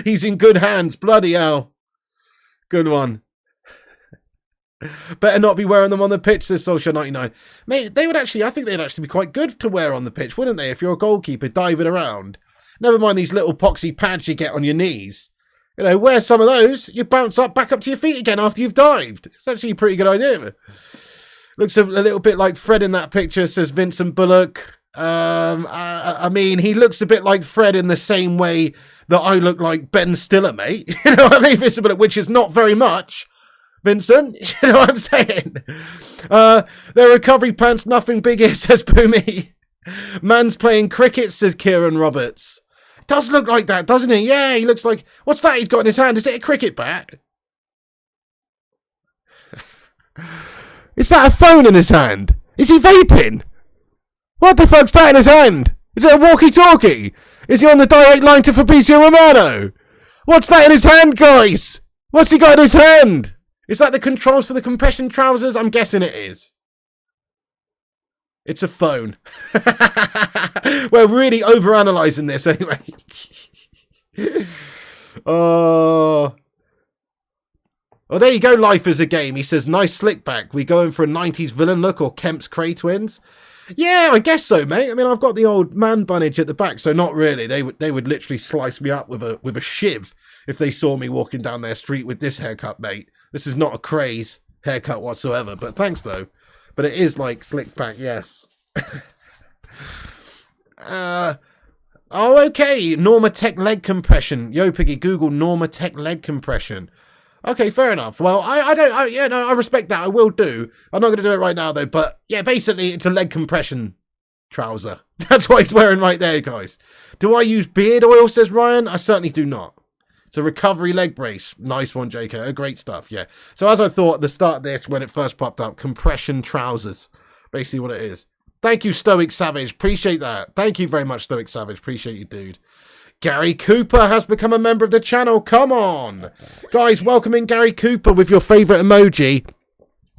He's in good hands. Bloody hell. Good one. Better not be wearing them on the pitch, says Solskjaer99. Mate, I think they'd actually be quite good to wear on the pitch, wouldn't they? If you're a goalkeeper diving around. Never mind these little poxy pads you get on your knees. Wear some of those, you bounce back up to your feet again after you've dived. It's actually a pretty good idea. Looks a little bit like Fred in that picture, says Vincent Bullock. I mean, he looks a bit like Fred in the same way that I look like Ben Stiller, mate. You know what I mean, Vincent Bullock, which is not very much. Vincent, you know what I'm saying? Their recovery pants, nothing big here, says Boomy. Man's playing cricket, says Kieran Roberts. It does look like that, doesn't he? Yeah, he looks like... What's that he's got in his hand? Is it a cricket bat? Is that a phone in his hand? Is he vaping? What the fuck's that in his hand? Is it a walkie-talkie? Is he on the direct line to Fabrizio Romano? What's that in his hand, guys? What's he got in his hand? Is that the controls for the compression trousers? I'm guessing it is. It's a phone. We're really overanalyzing this anyway. Oh. Well, there you go, life is a game. He says, nice slick back. We going for a 90s villain look or Kemp's Cray twins? Yeah, I guess so, mate. I mean, I've got the old man bunnage at the back, so not really. They would literally slice me up with a shiv if they saw me walking down their street with this haircut, mate. This is not a craze haircut whatsoever, but thanks, though. But it is, like, slick back, yeah. Oh, okay. Normatec leg compression. Yo, Piggy, Google Normatec leg compression. Okay, fair enough. Well, I respect that. I will do. I'm not going to do it right now, though. But, yeah, basically, it's a leg compression trouser. That's what he's wearing right there, guys. Do I use beard oil, says Ryan? I certainly do not. It's a recovery leg brace. Nice one, JK. Great stuff, yeah. So, as I thought at the start of this, when it first popped up, compression trousers. Basically what it is. Thank you, Stoic Savage. Appreciate that. Thank you very much, Stoic Savage. Appreciate you, dude. Gary Cooper has become a member of the channel. Come on. Guys, welcome in Gary Cooper with your favourite emoji.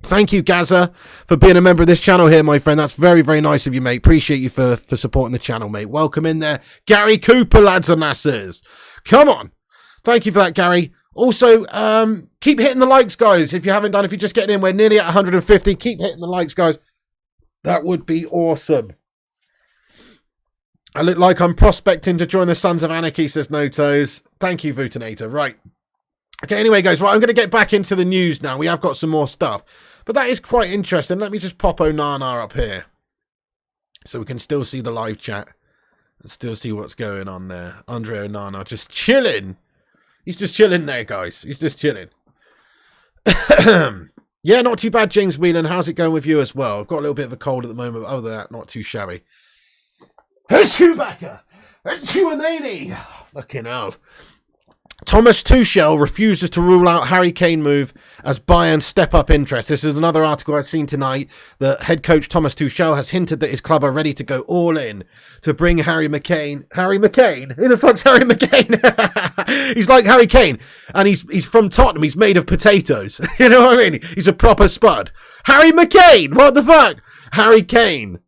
Thank you, Gaza, for being a member of this channel here, my friend. That's very, very nice of you, mate. Appreciate you for supporting the channel, mate. Welcome in there. Gary Cooper, lads and lasses. Come on. Thank you for that, Gary. Also, keep hitting the likes, guys. If you haven't done, if you're just getting in, we're nearly at 150. Keep hitting the likes, guys. That would be awesome. I look like I'm prospecting to join the Sons of Anarchy, says No Toes. Thank you, Vutinator. Right. Okay, anyway, guys, right, I'm going to get back into the news now. We have got some more stuff. But that is quite interesting. Let me just pop Onana up here. So we can still see the live chat. And still see what's going on there. Andre Onana just chilling. He's just chilling there, guys. He's just chilling. Yeah, not too bad, James Whelan. How's it going with you as well? I've got a little bit of a cold at the moment, but other than that, not too shabby. Chewbacca! Chewinani! Fucking hell. Thomas Tuchel refuses to rule out Harry Kane move as Bayern step up interest. This is another article I've seen tonight that head coach Thomas Tuchel has hinted that his club are ready to go all in to bring Harry McCain. Harry McCain? Who the fuck's Harry McCain? He's like Harry Kane, and he's from Tottenham. He's made of potatoes. You know what I mean? He's a proper spud. Harry McCain! What the fuck? Harry Kane.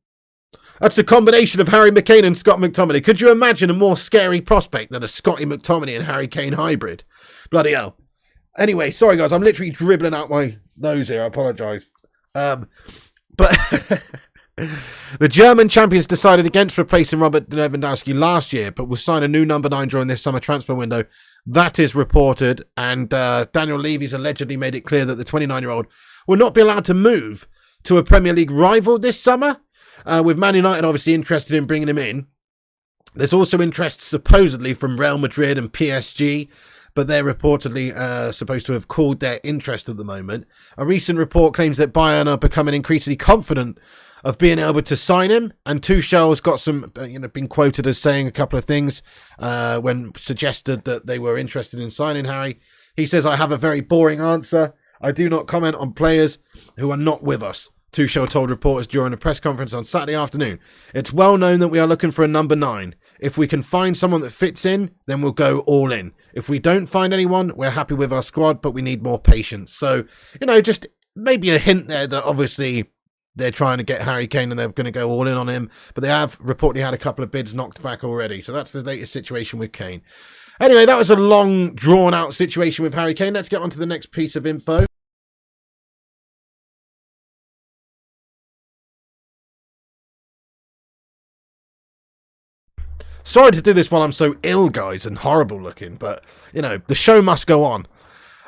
That's a combination of Harry McCain and Scott McTominay. Could you imagine a more scary prospect than a Scotty McTominay and Harry Kane hybrid? Bloody hell. Anyway, sorry guys, I'm literally dribbling out my nose here. I apologise. But the German champions decided against replacing Robert Lewandowski last year, but will sign a new number 9 during this summer transfer window. That is reported, and Daniel Levy's allegedly made it clear that the 29-year-old will not be allowed to move to a Premier League rival this summer. With Man United obviously interested in bringing him in. There's also interest supposedly from Real Madrid and PSG, but they're reportedly supposed to have called their interest at the moment. A recent report claims that Bayern are becoming increasingly confident of being able to sign him, and Tuchel's got some, been quoted as saying a couple of things when suggested that they were interested in signing Harry. He says, I have a very boring answer. I do not comment on players who are not with us. Tuchel told reporters during a press conference on Saturday afternoon. It's well known that we are looking for a number 9. If we can find someone that fits in, then we'll go all in. If we don't find anyone, we're happy with our squad, but we need more patience. So, just maybe a hint there that obviously they're trying to get Harry Kane and they're going to go all in on him. But they have reportedly had a couple of bids knocked back already. So that's the latest situation with Kane. Anyway, that was a long, drawn-out situation with Harry Kane. Let's get on to the next piece of info. Sorry to do this while I'm so ill, guys, and horrible looking, but, the show must go on.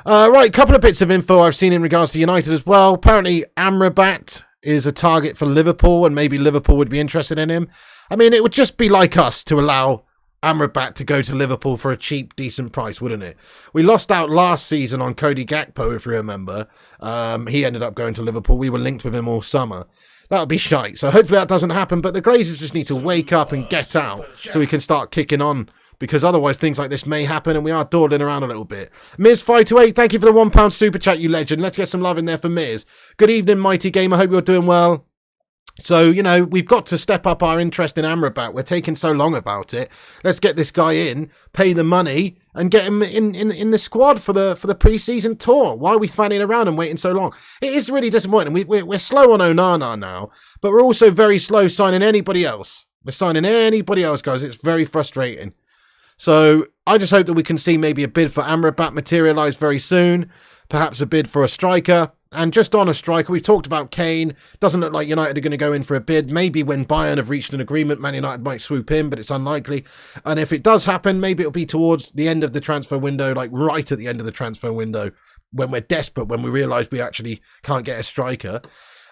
Right, couple of bits of info I've seen in regards to United as well. Apparently, Amrabat is a target for Liverpool, and maybe Liverpool would be interested in him. I mean, it would just be like us to allow Amrabat to go to Liverpool for a cheap, decent price, wouldn't it? We lost out last season on Cody Gakpo, if you remember. He ended up going to Liverpool. We were linked with him all summer. That would be shite. So hopefully that doesn't happen. But the Glazers just need to wake up and get out so we can start kicking on. Because otherwise things like this may happen and we are dawdling around a little bit. Miz528, thank you for the £1 super chat, you legend. Let's get some love in there for Miz. Good evening, Mighty Gamer. Hope you're doing well. So, you know, we've got to step up our interest in Amrabat. We're taking so long about it. Let's get this guy in, pay the money, and get him in the squad for the pre-season tour. Why are we fanning around and waiting so long? It is really disappointing. We're slow on Onana now, but we're also very slow signing anybody else. We're signing anybody else, guys. It's very frustrating. So I just hope that we can see maybe a bid for Amrabat materialise very soon. Perhaps a bid for a striker. And just on a striker, we talked about Kane. Doesn't look like United are going to go in for a bid. Maybe when Bayern have reached an agreement, Man United might swoop in, but it's unlikely. And if it does happen, maybe it'll be towards the end of the transfer window, like right at the end of the transfer window, when we're desperate, when we realise we actually can't get a striker.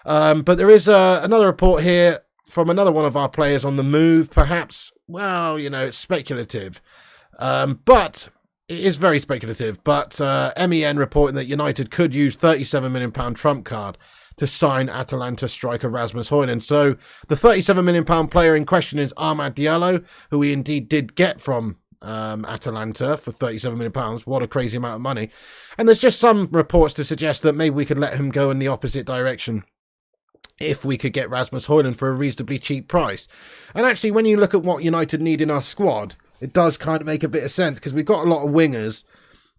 But there is another report here from another one of our players on the move. Perhaps, well, you know, it's speculative. But it is very speculative, but MEN reporting that United could use £37 million trump card to sign Atalanta striker Rasmus Højlund. So the £37 million player in question is Amad Diallo, who we indeed did get from Atalanta for £37 million. What a crazy amount of money. And there's just some reports to suggest that maybe we could let him go in the opposite direction if we could get Rasmus Højlund for a reasonably cheap price. And actually, when you look at what United need in our squad, it does kind of make a bit of sense, because we've got a lot of wingers,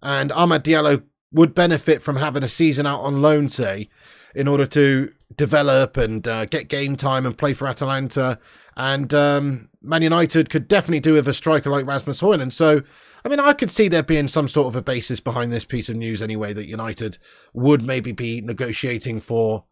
and Amad Diallo would benefit from having a season out on loan, say, in order to develop and get game time and play for Atalanta. And Man United could definitely do with a striker like Rasmus Højlund. So, I mean, I could see there being some sort of a basis behind this piece of news anyway, that United would maybe be negotiating for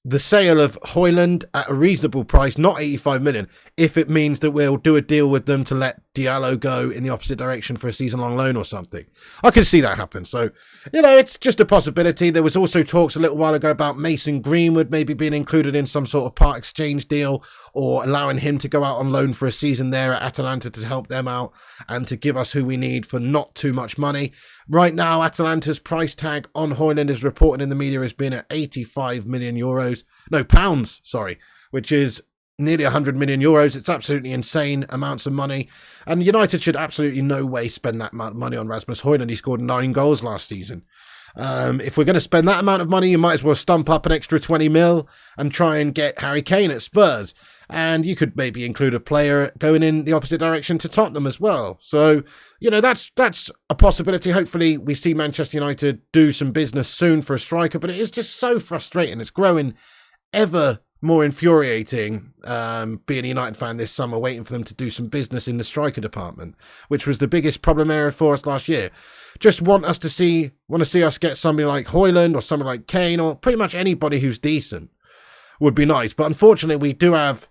the sale of Højlund at a reasonable price, not 85 million, if it means that we'll do a deal with them to let Diallo go in the opposite direction for a season-long loan or something. I can see that happen. So, you know, it's just a possibility. There was also talks a little while ago about Mason Greenwood maybe being included in some sort of part exchange deal, or allowing him to go out on loan for a season there at Atalanta to help them out and to give us who we need for not too much money. Right now, Atalanta's price tag on Højlund is reported in the media as being at 85 million euros. No, pounds, sorry, which is nearly 100 million euros. It's absolutely insane amounts of money. And United should absolutely no way spend that amount of money on Rasmus Højlund. He scored 9 goals last season. If we're going to spend that amount of money, you might as well stump up an extra 20 mil and try and get Harry Kane at Spurs. And you could maybe include a player going in the opposite direction to Tottenham as well. So, you know, that's a possibility. Hopefully we see Manchester United do some business soon for a striker, but it is just so frustrating. It's growing ever more infuriating being a United fan this summer, waiting for them to do some business in the striker department, which was the biggest problem area for us last year. Just want to see us get somebody like Højlund or somebody like Kane, or pretty much anybody who's decent would be nice. But unfortunately, we do have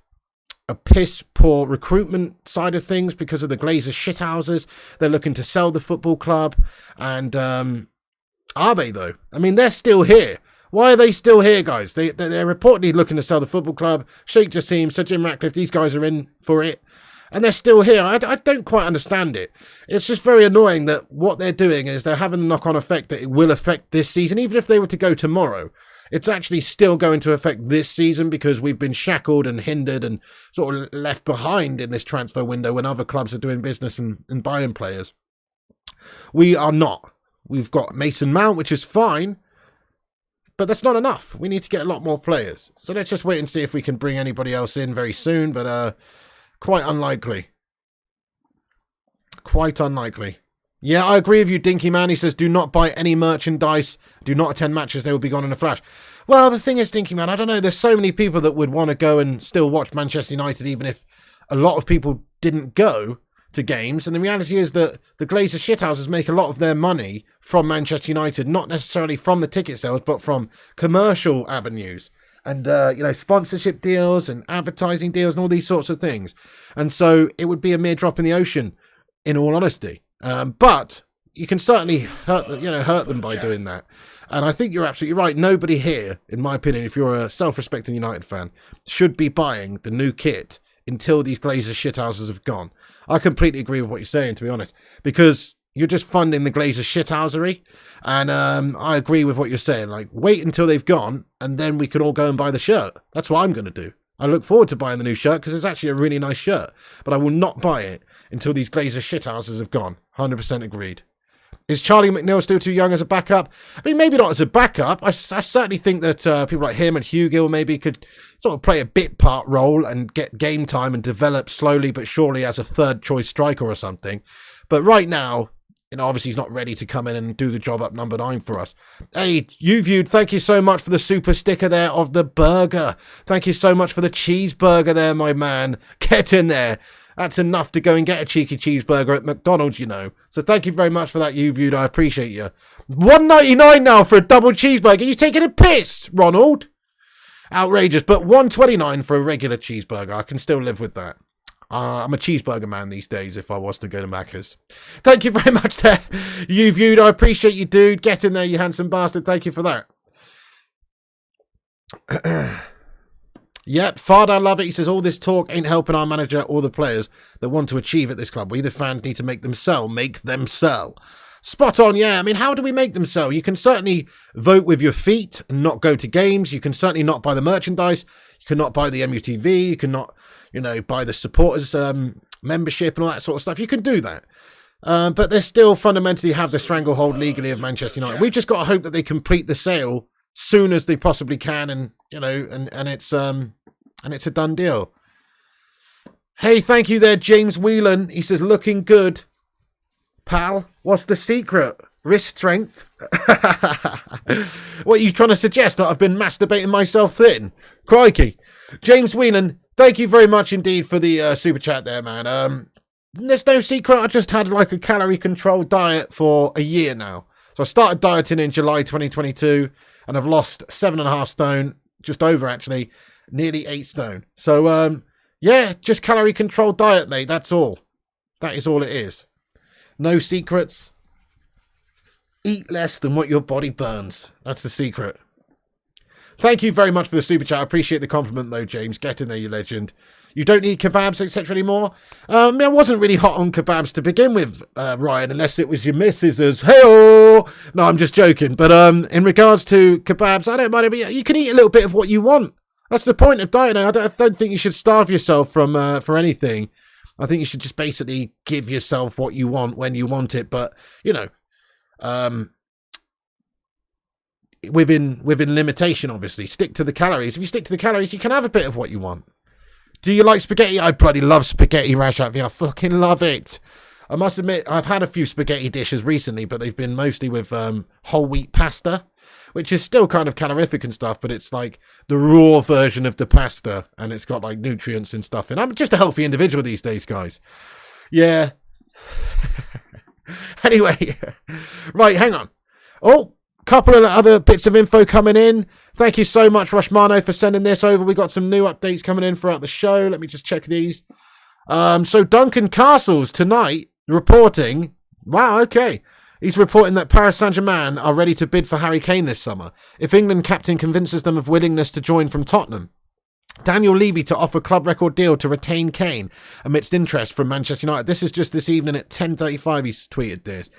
a piss poor recruitment side of things because of the Glazer shithouses. They're looking to sell the football club. And are they, though? I mean, they're still here. Why are they still here, guys? They're reportedly looking to sell the football club. Sheikh Jassim, Sir Jim Ratcliffe, these guys are in for it. And they're still here. I don't quite understand it. It's just very annoying that what they're doing is they're having the knock-on effect that it will affect this season. Even if they were to go tomorrow, it's actually still going to affect this season, because we've been shackled and hindered and sort of left behind in this transfer window when other clubs are doing business and buying players. We are not. We've got Mason Mount, which is fine, but that's not enough. We need to get a lot more players. So let's just wait and see if we can bring anybody else in very soon, but quite unlikely. Quite unlikely. Yeah, I agree with you, Dinky Man. He says, do not buy any merchandise. Do not attend matches. They will be gone in a flash. Well, the thing is, Dinky Man, I don't know. There's so many people that would want to go and still watch Manchester United, even if a lot of people didn't go to games. And the reality is that the Glazer shithouses make a lot of their money from Manchester United, not necessarily from the ticket sales, but from commercial avenues. And, you know, sponsorship deals and advertising deals and all these sorts of things. And so it would be a mere drop in the ocean, in all honesty. But you can certainly hurt them by doing that. And I think you're absolutely right. Nobody here, in my opinion, if you're a self-respecting United fan, should be buying the new kit until these Glazer shithouses have gone. I completely agree with what you're saying, to be honest, because you're just funding the Glazer shithousery. And I agree with what you're saying. Like, wait until they've gone, and then we can all go and buy the shirt. That's what I'm going to do. I look forward to buying the new shirt because it's actually a really nice shirt. But I will not buy it until these Glazer shithouses have gone. 100% agreed. Is Charlie McNeil still too young as a backup? I mean, maybe not as a backup. I certainly think that people like him and Hugill maybe could sort of play a bit part role and get game time and develop slowly but surely as a third choice striker or something. But right now, obviously he's not ready to come in and do the job up number 9 for us. Hey, you viewed, thank you so much for the super sticker there of the burger. Thank you so much for the cheeseburger there, my man. Get in there. That's enough to go and get a cheeky cheeseburger at McDonald's, So thank you very much for that, you viewed. I appreciate you. $1.99 now for a double cheeseburger. You taking a piss, Ronald? Outrageous, but $1.29 for a regular cheeseburger. I can still live with that. I'm a cheeseburger man these days if I was to go to Macca's. Thank you very much there, you viewed. I appreciate you, dude. Get in there, you handsome bastard. Thank you for that. Yep, Farda, love it. He says, all this talk ain't helping our manager or the players that want to achieve at this club. We, the fans, need to make them sell. Make them sell. Spot on, yeah. I mean, how do we make them sell? You can certainly vote with your feet and not go to games. You can certainly not buy the merchandise. You cannot buy the MUTV. You cannot, buy the supporters membership and all that sort of stuff. You can do that. But they still fundamentally have the stranglehold legally of Manchester United. We've just got to hope that they complete the sale soon as they possibly can, and it's a done deal. Hey, thank you there, James Whelan. He says, looking good. Pal, what's the secret? Wrist strength? What are you trying to suggest? That I've been masturbating myself thin? Crikey. James Whelan, thank you very much indeed for the super chat there, man. There's no secret. I just had like a calorie controlled diet for a year now. So I started dieting in July 2022 and I've lost 7.5 stone, just over actually, nearly 8 stone. So, yeah, just calorie controlled diet, mate. That's all. That is all it is. No secrets. Eat less than what your body burns. That's the secret. Thank you very much for the super chat. I appreciate the compliment, though, James. Get in there, you legend. You don't eat kebabs, etc. anymore? I wasn't really hot on kebabs to begin with, Ryan, unless it was your missus's. Hey-oh! No, I'm just joking. But in regards to kebabs, I don't mind it. But you can eat a little bit of what you want. That's the point of dieting. I don't think you should starve yourself from for anything. I think you should just basically give yourself what you want when you want it. But, within limitation, obviously. Stick to the calories. If you stick to the calories, you can have a bit of what you want. Do you like spaghetti? I bloody love spaghetti, Rajat. I fucking love it. I must admit, I've had a few spaghetti dishes recently, but they've been mostly with whole wheat pasta, which is still kind of calorific and stuff, but it's like the raw version of the pasta, and it's got like nutrients and stuff. And I'm just a healthy individual these days, guys. Yeah. Anyway, right, hang on. Oh, couple of other bits of info coming in. Thank you so much, Rushmano, for sending this over. We got some new updates coming in throughout the show. Let me just check these. So Duncan Castles tonight reporting. Wow, okay. He's reporting that Paris Saint-Germain are ready to bid for Harry Kane this summer if England captain convinces them of willingness to join from Tottenham. Daniel Levy to offer club record deal to retain Kane amidst interest from Manchester United. This is just this evening at 10:35. He's tweeted this.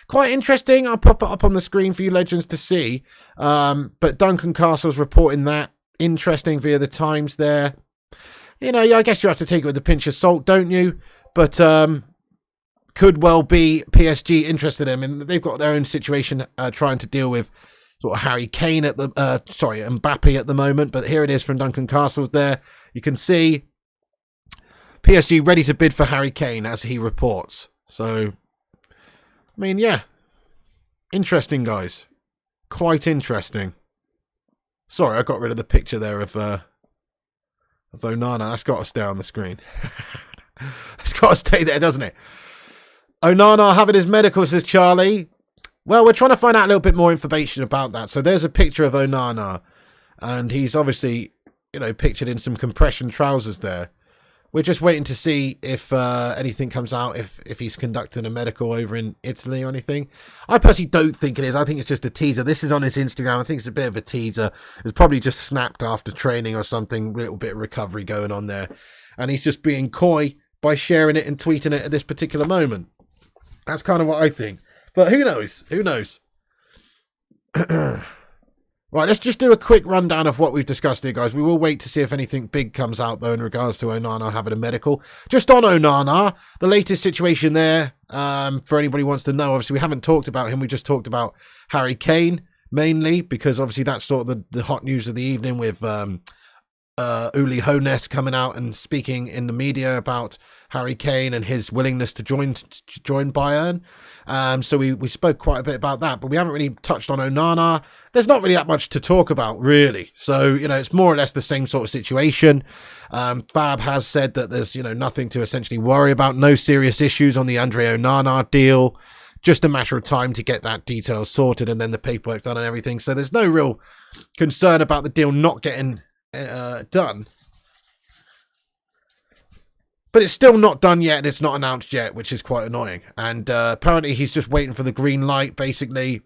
Quite interesting. I'll pop it up on the screen for you legends to see. But Duncan Castle's reporting that. Interesting via the Times there. I guess you have to take it with a pinch of salt, don't you? But could well be PSG interested in him. And they've got their own situation trying to deal with sort of Harry Kane at the Mbappe at the moment. But here it is from Duncan Castles there. You can see PSG ready to bid for Harry Kane as he reports. So, I mean, yeah. Interesting, guys. Quite interesting. Sorry, I got rid of the picture there of Onana. That's got to stay on the screen. It's got to stay there, doesn't it? Onana having his medical, says Charlie. Well, we're trying to find out a little bit more information about that. So there's a picture of Onana, and he's obviously, pictured in some compression trousers there. We're just waiting to see if anything comes out, if he's conducting a medical over in Italy or anything. I personally don't think it is. I think it's just a teaser. This is on his Instagram. I think it's a bit of a teaser. It's probably just snapped after training or something. A little bit of recovery going on there. And he's just being coy by sharing it and tweeting it at this particular moment. That's kind of what I think. But who knows? Who knows? Right, let's just do a quick rundown of what we've discussed here, guys. We will wait to see if anything big comes out, though, in regards to Onana having a medical. Just on Onana, the latest situation there, for anybody who wants to know, obviously we haven't talked about him. We just talked about Harry Kane, mainly, because obviously that's sort of the hot news of the evening with Uli Hoeneß coming out and speaking in the media about Harry Kane and his willingness to join Bayern. So we spoke quite a bit about that, but we haven't really touched on Onana. There's not really that much to talk about, really. So, it's more or less the same sort of situation. Fab has said that there's, nothing to essentially worry about. No serious issues on the Andre Onana deal. Just a matter of time to get that detail sorted and then the paperwork done and everything. So there's no real concern about the deal not getting done. But it's still not done yet, and it's not announced yet, which is quite annoying. And apparently he's just waiting for the green light, basically,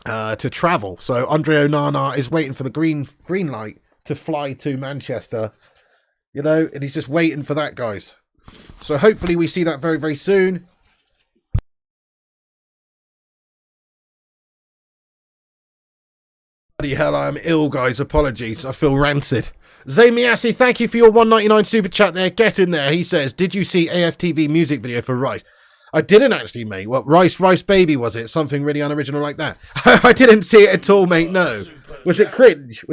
to travel. So Andre Onana is waiting for the green light to fly to Manchester, and he's just waiting for that, guys. So hopefully we see that very, very soon. Bloody hell, I am ill, guys. Apologies. I feel rancid. Zamiasi, thank you for your $1.99 super chat there. Get in there. He says, did you see AFTV music video for Rice? I didn't actually, mate. What, Rice Baby, was it? Something really unoriginal like that? I didn't see it at all, mate. No. Was it cringe?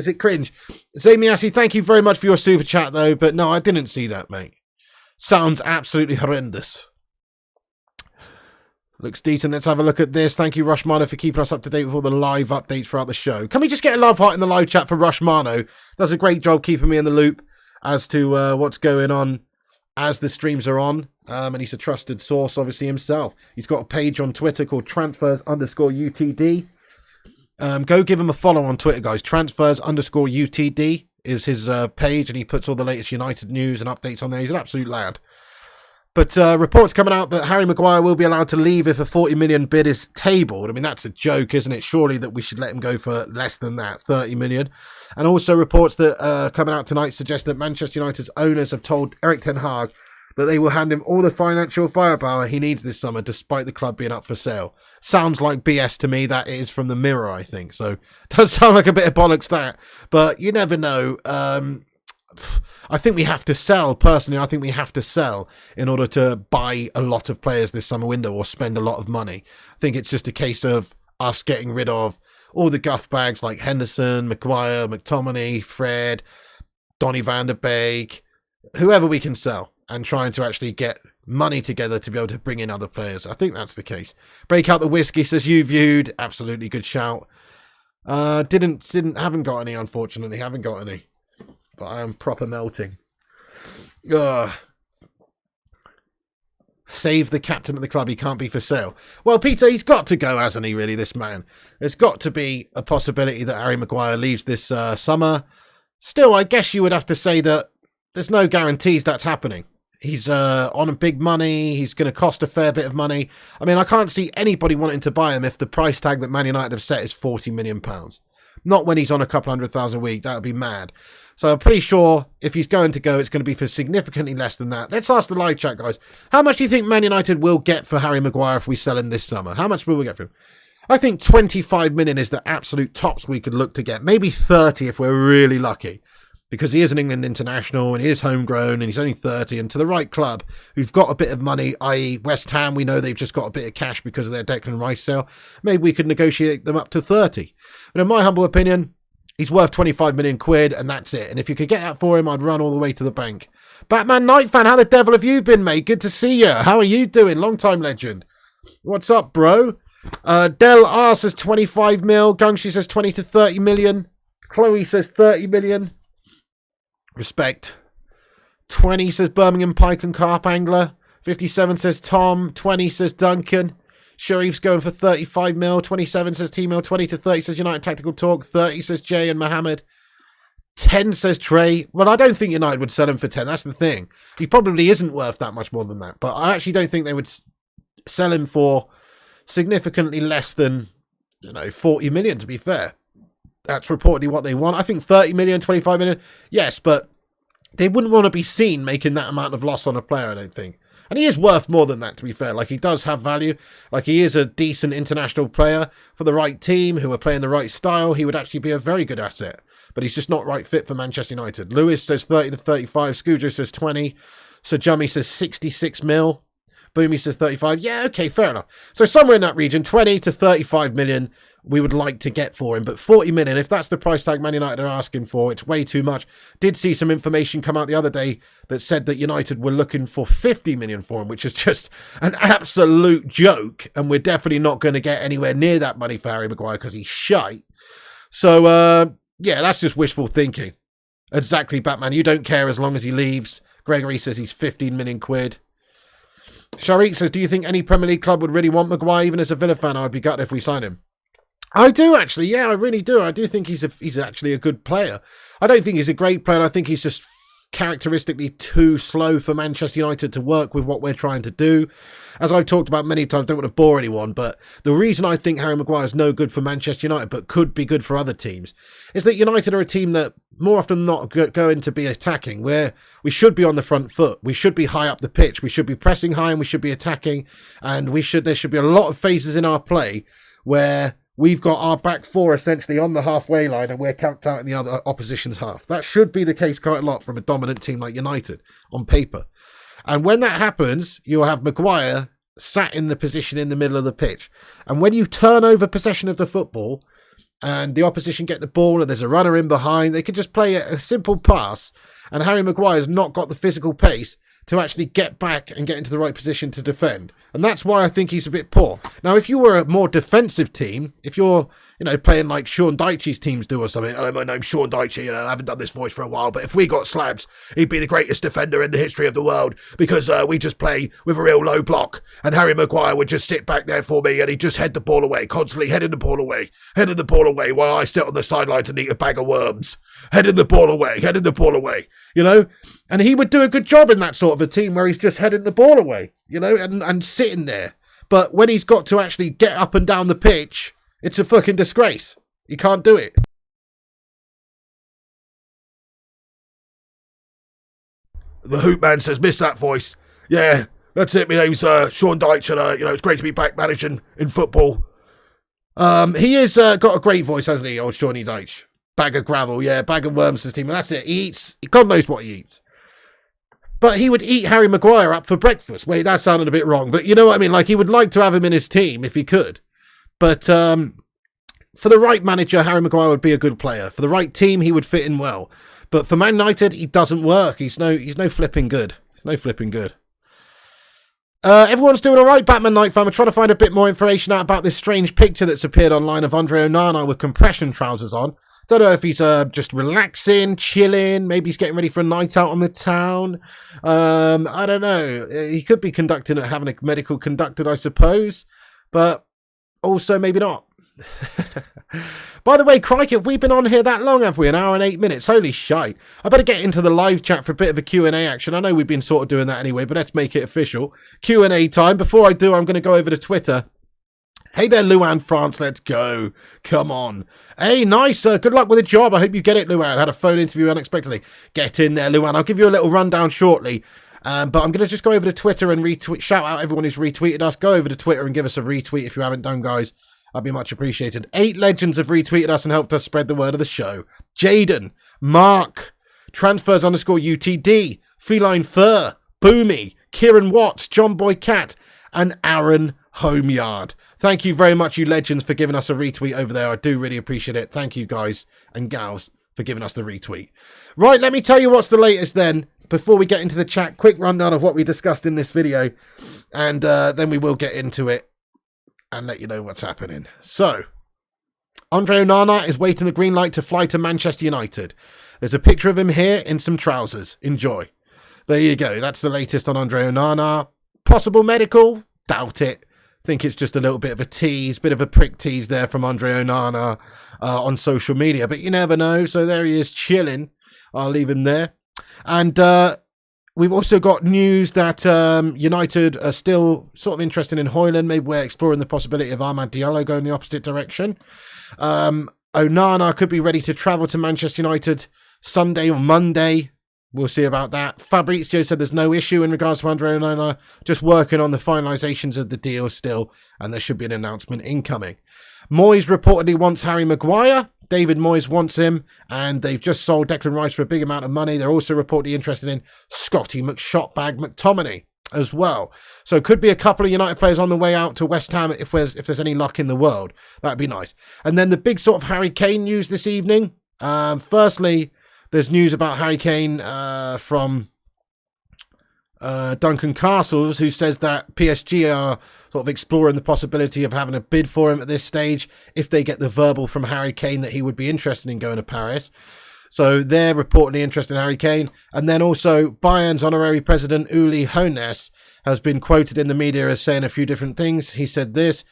Zamiasi, thank you very much for your super chat, though. But no, I didn't see that, mate. Sounds absolutely horrendous. Looks decent. Let's have a look at this. Thank you, Rushmano, for keeping us up to date with all the live updates throughout the show. Can we just get a love heart in the live chat for Rushmano? Does a great job keeping me in the loop as to what's going on as the streams are on. And he's a trusted source, obviously, himself. He's got a page on Twitter called transfers_UTD. Go give him a follow on Twitter, guys. Transfers_UTD is his page, and he puts all the latest United news and updates on there. He's an absolute lad. But reports coming out that Harry Maguire will be allowed to leave if a 40 million bid is tabled. I mean, that's a joke, isn't it? Surely that we should let him go for less than that, 30 million. And also reports that coming out tonight suggest that Manchester United's owners have told Erik ten Hag that they will hand him all the financial firepower he needs this summer, despite the club being up for sale. Sounds like BS to me. That is from the Mirror, I think. So, does sound like a bit of bollocks, that. But you never know. I think we have to sell, personally. I think we have to sell in order to buy a lot of players this summer window or spend a lot of money. I think it's just a case of us getting rid of all the guff bags like Henderson, Maguire, McTominay, Fred, Donny van der Beek, whoever we can sell, and trying to actually get money together to be able to bring in other players. I think that's the case. Break out the whiskey, says you viewed. Absolutely good shout. Haven't got any, unfortunately. Haven't got any. But I am proper melting. Ugh. Save the captain of the club. He can't be for sale. Well, Peter, he's got to go, hasn't he, really, this man? There's got to be a possibility that Harry Maguire leaves this summer. Still, I guess you would have to say that there's no guarantees that's happening. He's on big money. He's going to cost a fair bit of money. I mean, I can't see anybody wanting to buy him if the price tag that Man United have set is £40 million. Not when he's on a couple $100,000 a week. That would be mad. So I'm pretty sure if he's going to go, it's going to be for significantly less than that. Let's ask the live chat, guys. How much do you think Man United will get for Harry Maguire if we sell him this summer? How much will we get for him? I think 25 million is the absolute tops we could look to get. Maybe 30 if we're really lucky. Because he is an England international and he is homegrown and he's only 30. And to the right club, who've got a bit of money, i.e. West Ham, we know they've just got a bit of cash because of their Declan Rice sale. Maybe we could negotiate them up to 30. But in my humble opinion, he's worth 25 million quid and that's it. And if you could get that for him, I'd run all the way to the bank. Batman Night fan, how the devil have you been, mate? Good to see you. How are you doing? Long time legend. What's up, bro? Del R says 25 mil. Gungshi says 20 to 30 million. Chloe says 30 million. Respect. 20 says Birmingham Pike and Carp Angler. 57 says Tom. 20 says Duncan. Sharif's going for 35 mil. 27 says T-Mil. 20 to 30 says United Tactical Talk. 30 says Jay and Mohammed. 10 says Trey. Well, I don't think United would sell him for 10. That's the thing. He probably isn't worth that much more than that. But I actually don't think they would sell him for significantly less than, 40 million, to be fair. That's reportedly what they want. I think 30 million, 25 million. Yes, but they wouldn't want to be seen making that amount of loss on a player, I don't think. And he is worth more than that, to be fair. Like, he does have value. Like, he is a decent international player for the right team who are playing the right style. He would actually be a very good asset. But he's just not right fit for Manchester United. Lewis says 30 to 35. Scujo says 20. Sir Jummy says 66 mil. Boomy says 35. Yeah, okay, fair enough. So somewhere in that region, 20 to 35 million we would like to get for him. But 40 million, if that's the price tag Man United are asking for, it's way too much. Did see some information come out the other day that said that United were looking for 50 million for him, which is just an absolute joke. And we're definitely not going to get anywhere near that money for Harry Maguire because he's shite. So, yeah, that's just wishful thinking. Exactly, Batman. You don't care as long as he leaves. Gregory says he's 15 million quid. Sharik says, do you think any Premier League club would really want Maguire? Even as a Villa fan, I'd be gutted if we sign him. I do, actually. Yeah, I really do. I do think he's actually a good player. I don't think he's a great player. I think he's just characteristically too slow for Manchester United to work with what we're trying to do. As I've talked about many times, don't want to bore anyone, but the reason I think Harry Maguire is no good for Manchester United, but could be good for other teams, is that United are a team that more often than not going to be attacking, where we should be on the front foot. We should be high up the pitch. We should be pressing high and we should be attacking. And there should be a lot of phases in our play where we've got our back four essentially on the halfway line and we're camped out in the other opposition's half. That should be the case quite a lot from a dominant team like United on paper. And when that happens, you'll have Maguire sat in the position in the middle of the pitch. And when you turn over possession of the football and the opposition get the ball and there's a runner in behind, they can just play a simple pass. And Harry Maguire's not got the physical pace to actually get back and get into the right position to defend. And that's why I think he's a bit poor. Now, if you were a more defensive team, if you're, playing like Sean Dyche's teams do or something, hello, my name's Sean Dyche, I haven't done this voice for a while, but if we got Slabs, he'd be the greatest defender in the history of the world because we just play with a real low block and Harry Maguire would just sit back there for me and he'd just head the ball away, constantly heading the ball away while I sit on the sidelines and eat a bag of worms. Heading the ball away, And he would do a good job in that sort of a team where he's just heading the ball away, and sitting there. But when he's got to actually get up and down the pitch, it's a fucking disgrace. He can't do it. The Hoop Man says, miss that voice. Yeah, that's it. My name's Sean Dyche, and it's great to be back managing in football. He has got a great voice, hasn't he, old Shawnee Dyche? Bag of gravel, yeah, bag of worms to his team, and that's it. He eats, God knows what he eats. But he would eat Harry Maguire up for breakfast. Wait, that sounded a bit wrong, but you know what I mean? Like, he would like to have him in his team if he could. But for the right manager, Harry Maguire would be a good player. For the right team, he would fit in well. But for Man United, he doesn't work. He's no flipping good. He's no flipping good. Everyone's doing all right, Batman Night fan. We're trying to find a bit more information out about this strange picture that's appeared online of Andre Onana with compression trousers on. Don't know if he's just relaxing, chilling. Maybe he's getting ready for a night out on the town. I don't know. He could be having a medical conducted, I suppose. But also maybe not. By the way, crikey, have we been on here that long, have we? An hour and 8 minutes? Holy shite. I better get into the live chat for a bit of a Q&A action. I know we've been sort of doing that anyway, but let's make it official. Q&A time. Before I do, I'm going to go over to Twitter. Hey there, Luan France, let's go. Come on. Hey, nice. Good luck with the job. I hope you get it, Luan. Had a phone interview unexpectedly. Get in there, Luan. I'll give you a little rundown shortly. But I'm going to just go over to Twitter and retweet. Shout out everyone who's retweeted us. Go over to Twitter and give us a retweet if you haven't done, guys. That'd be much appreciated. 8 legends have retweeted us and helped us spread the word of the show. Jaden, Mark, Transfers_UTD, Feline Fur, Boomy, Kieran Watts, John Boy Cat, and Aaron Homeyard. Thank you very much, you legends, for giving us a retweet over there. I do really appreciate it. Thank you, guys and gals, for giving us the retweet. Right, let me tell you what's the latest then. Before we get into the chat, quick rundown of what we discussed in this video. And then we will get into it and let you know what's happening. So, Andre Onana is waiting the green light to fly to Manchester United. There's a picture of him here in some trousers. Enjoy. There you go. That's the latest on Andre Onana. Possible medical? Doubt it. Think it's just a little bit of a tease, bit of a prick tease there from Andre Onana on social media. But you never know. So there he is chilling. I'll leave him there. And we've also got news that United are still sort of interested in Højlund. Maybe we're exploring the possibility of Amad Diallo going the opposite direction. Onana could be ready to travel to Manchester United Sunday or Monday. we'll see about that. Fabrizio said there's no issue in regards to Andre Onana, just working on the finalisations of the deal still, and there should be an announcement incoming. Moyes reportedly wants Harry Maguire. David Moyes wants him, and they've just sold Declan Rice for a big amount of money. They're also reportedly interested in Scotty McShotbag McTominay as well. So could be a couple of United players on the way out to West Ham if there's any luck in the world. That'd be nice. And then the big sort of Harry Kane news this evening. Firstly, there's news about Harry Kane from Duncan Castles, who says that PSG are sort of exploring the possibility of having a bid for him at this stage if they get the verbal from Harry Kane that he would be interested in going to Paris. So they're reportedly interested in Harry Kane. And then also Bayern's honorary president, Uli Hoeneß, has been quoted in the media as saying a few different things. He said this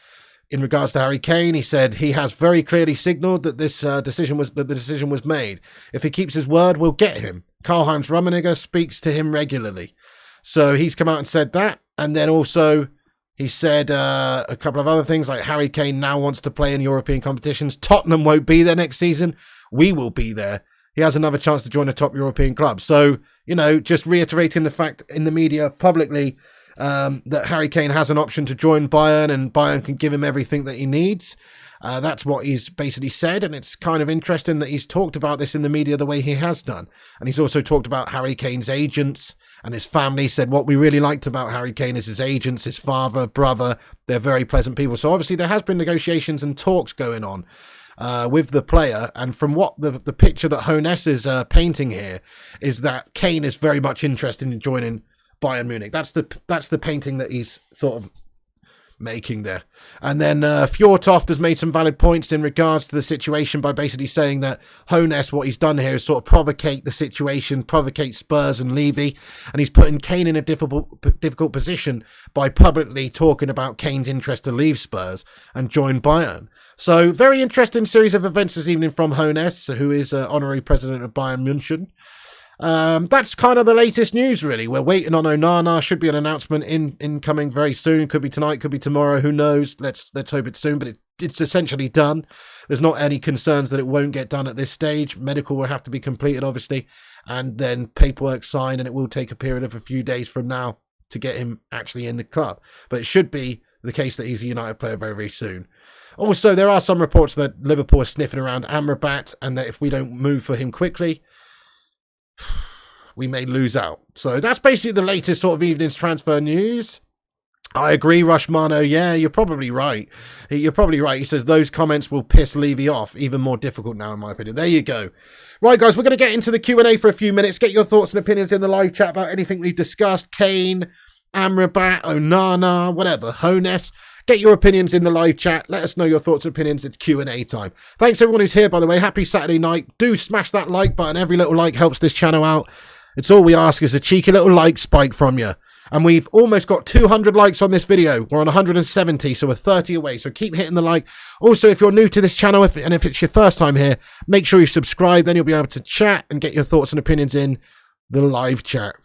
in regards to Harry Kane. He said he has very clearly signalled that the decision was made. If he keeps his word, we'll get him. Karl-Heinz Rummenigge speaks to him regularly. So he's come out and said that. And then also he said a couple of other things, like Harry Kane now wants to play in European competitions. Tottenham won't be there next season. We will be there. He has another chance to join a top European club. So, you know, just reiterating the fact in the media publicly that Harry Kane has an option to join Bayern, and Bayern can give him everything that he needs. That's what he's basically said, and it's kind of interesting that he's talked about this in the media the way he has done. And he's also talked about Harry Kane's agents and his family. Said what we really liked about Harry Kane is his agents, his father, brother. They're very pleasant people. So obviously there has been negotiations and talks going on with the player, and from what the picture that Hoeneß is painting here is that Kane is very much interested in joining Bayern Munich. That's the painting that he's sort of making there. And then Fjortoft has made some valid points in regards to the situation by basically saying that Hoeneß, what he's done here is sort of provocate the situation, provocate Spurs and Levy, and he's putting Kane in a difficult position by publicly talking about Kane's interest to leave Spurs and join Bayern. So very interesting series of events this evening from Hoeneß, who is honorary president of Bayern München. That's kind of the latest news, really. We're waiting on Onana. Should be an announcement incoming very soon. Could be tonight, could be tomorrow. Who knows? Let's hope it's soon. But it's essentially done. There's not any concerns that it won't get done at this stage. Medical will have to be completed, obviously, and then paperwork signed, and it will take a period of a few days from now to get him actually in the club. But it should be the case that he's a United player very, very soon. Also, there are some reports that Liverpool are sniffing around Amrabat, and that if we don't move for him quickly, we may lose out. So that's basically the latest sort of evening's transfer news. I agree, Rushmano. Yeah, you're probably right. You're probably right. He says those comments will piss Levy off. Even more difficult now, in my opinion. There you go. Right, guys, we're going to get into the Q&A for a few minutes. Get your thoughts and opinions in the live chat about anything we've discussed. Kane, Amrabat, Onana, whatever, Hoeneß. Get your opinions in the live chat. Let us know your thoughts and opinions. It's Q&A time. Thanks everyone who's here, by the way. Happy Saturday night. Do smash that like button. Every little like helps this channel out. It's all we ask is a cheeky little like spike from you. And we've almost got 200 likes on this video. We're on 170, so we're 30 away. So keep hitting the like. Also, if you're new to this channel, if it's your first time here, make sure you subscribe. Then you'll be able to chat and get your thoughts and opinions in the live chat.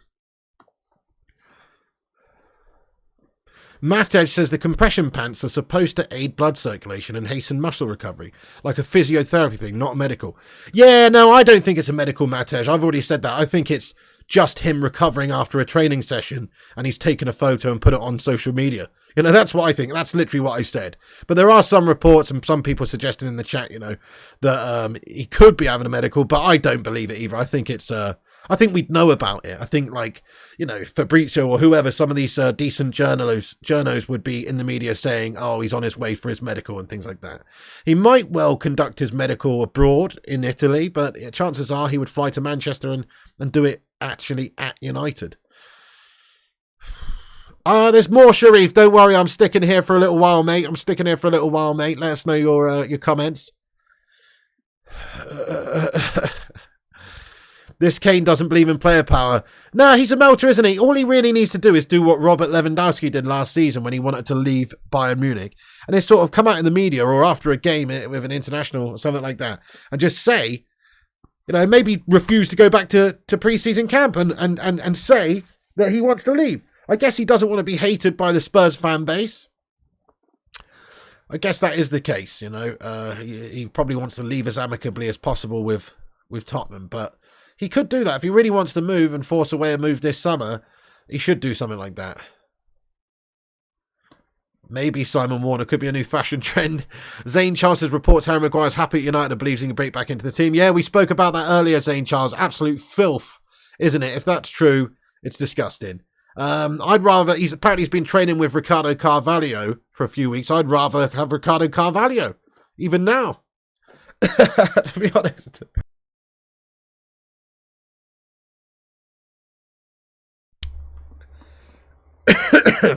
Matt Edge says the compression pants are supposed to aid blood circulation and hasten muscle recovery, like a physiotherapy thing, not medical. Yeah, no, I don't think it's a medical, Matt Edge. I've already said that. I think it's just him recovering after a training session, and he's taken a photo and put it on social media. You know, that's what I think. That's literally what I said. But there are some reports and some people suggesting in the chat, you know, that he could be having a medical, but I don't believe it either. I think it's I think we'd know about it. I think, like, you know, Fabrizio or whoever, some of these decent journos would be in the media saying, oh, he's on his way for his medical and things like that. He might well conduct his medical abroad in Italy, but chances are he would fly to Manchester and do it actually at United. There's more, Sharif. Don't worry, I'm sticking here for a little while, mate. Let us know your comments. This Kane doesn't believe in player power. Nah, he's a melter, isn't he? All he really needs to do is do what Robert Lewandowski did last season when he wanted to leave Bayern Munich. And it's sort of come out in the media or after a game with an international or something like that. And just say, you know, maybe refuse to go back to pre-season camp and say that he wants to leave. I guess he doesn't want to be hated by the Spurs fan base. I guess that is the case, you know. He probably wants to leave as amicably as possible with Tottenham, but he could do that. If he really wants to move and force away a move this summer, he should do something like that. Maybe Simon Warner could be a new fashion trend. Zane Charles says reports Harry Maguire's happy at United and believes he can break back into the team. Yeah, we spoke about that earlier, Zane Charles. Absolute filth, isn't it? If that's true, it's disgusting. I'd rather, he's been training with Ricardo Carvalho for a few weeks. I'd rather have Ricardo Carvalho, even now, to be honest.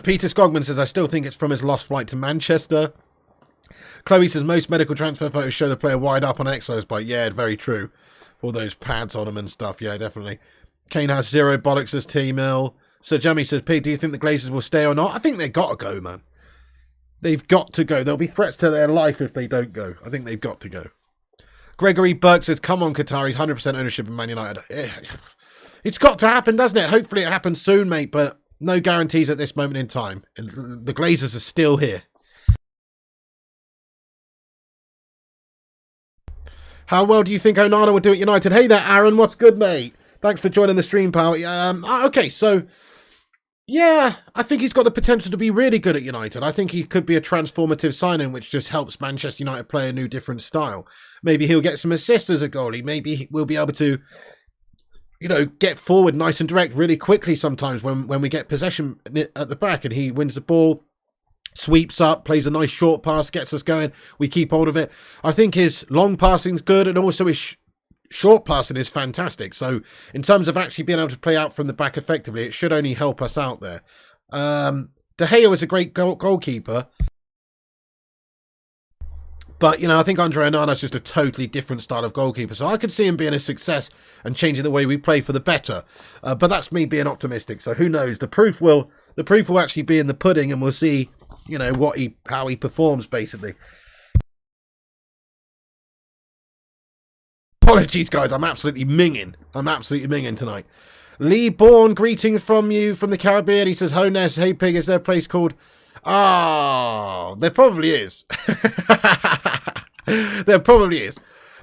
Peter Skogman says, I still think it's from his lost flight to Manchester. Chloe says, most medical transfer photos show the player wide up on exercise bike. Yeah, very true. All those pads on him and stuff. Yeah, definitely. Kane has zero bollocks as T-Mill. Sir Jamie says, Pete, do you think the Glazers will stay or not? I think they've got to go, man. They've got to go. There'll be threats to their life if they don't go. I think they've got to go. Gregory Burke says, come on, Qataris, 100% ownership in Man United. It's got to happen, doesn't it? Hopefully it happens soon, mate, but no guarantees at this moment in time. The Glazers are still here. How well do you think Onana will do at United? Hey there, Aaron. What's good, mate? Thanks for joining the stream, pal. Okay, so, yeah, I think he's got the potential to be really good at United. I think he could be a transformative signing, which just helps Manchester United play a new, different style. Maybe he'll get some assists as a goalie. Maybe we'll be able to, you know, get forward nice and direct really quickly sometimes when we get possession at the back and he wins the ball, sweeps up, plays a nice short pass, gets us going. We keep hold of it. I think his long passing's good and also his short passing is fantastic. So in terms of actually being able to play out from the back effectively, it should only help us out there. De Gea was a great goalkeeper. But, you know, I think Andre Onana's just a totally different style of goalkeeper. So I could see him being a success and changing the way we play for the better. But that's me being optimistic. So who knows? The proof will actually be in the pudding, and we'll see, you know, how he performs, basically. Apologies, guys. I'm absolutely minging. Tonight. Lee Bourne, greetings from you from the Caribbean. He says, Honest, hey Pig, is there a place called... Oh, there probably is. There probably is.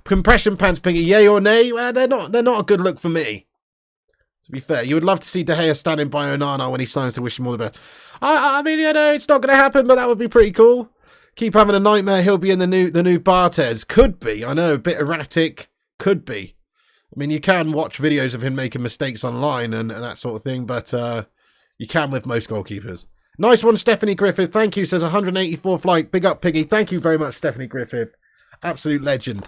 Compression pants, Piggy, yay or nay? Well, they're not a good look for me. To be fair, you would love to see De Gea standing by Onana when he signs to wish him all the best. I mean, you know, it's not going to happen, but that would be pretty cool. Keep having a nightmare. He'll be in the new Barthez. Could be. I know, a bit erratic. Could be. I mean, you can watch videos of him making mistakes online and that sort of thing, but you can with most goalkeepers. Nice one, Stephanie Griffith. Thank you. Says 184th like. Big up, Piggy. Thank you very much, Stephanie Griffith. Absolute legend.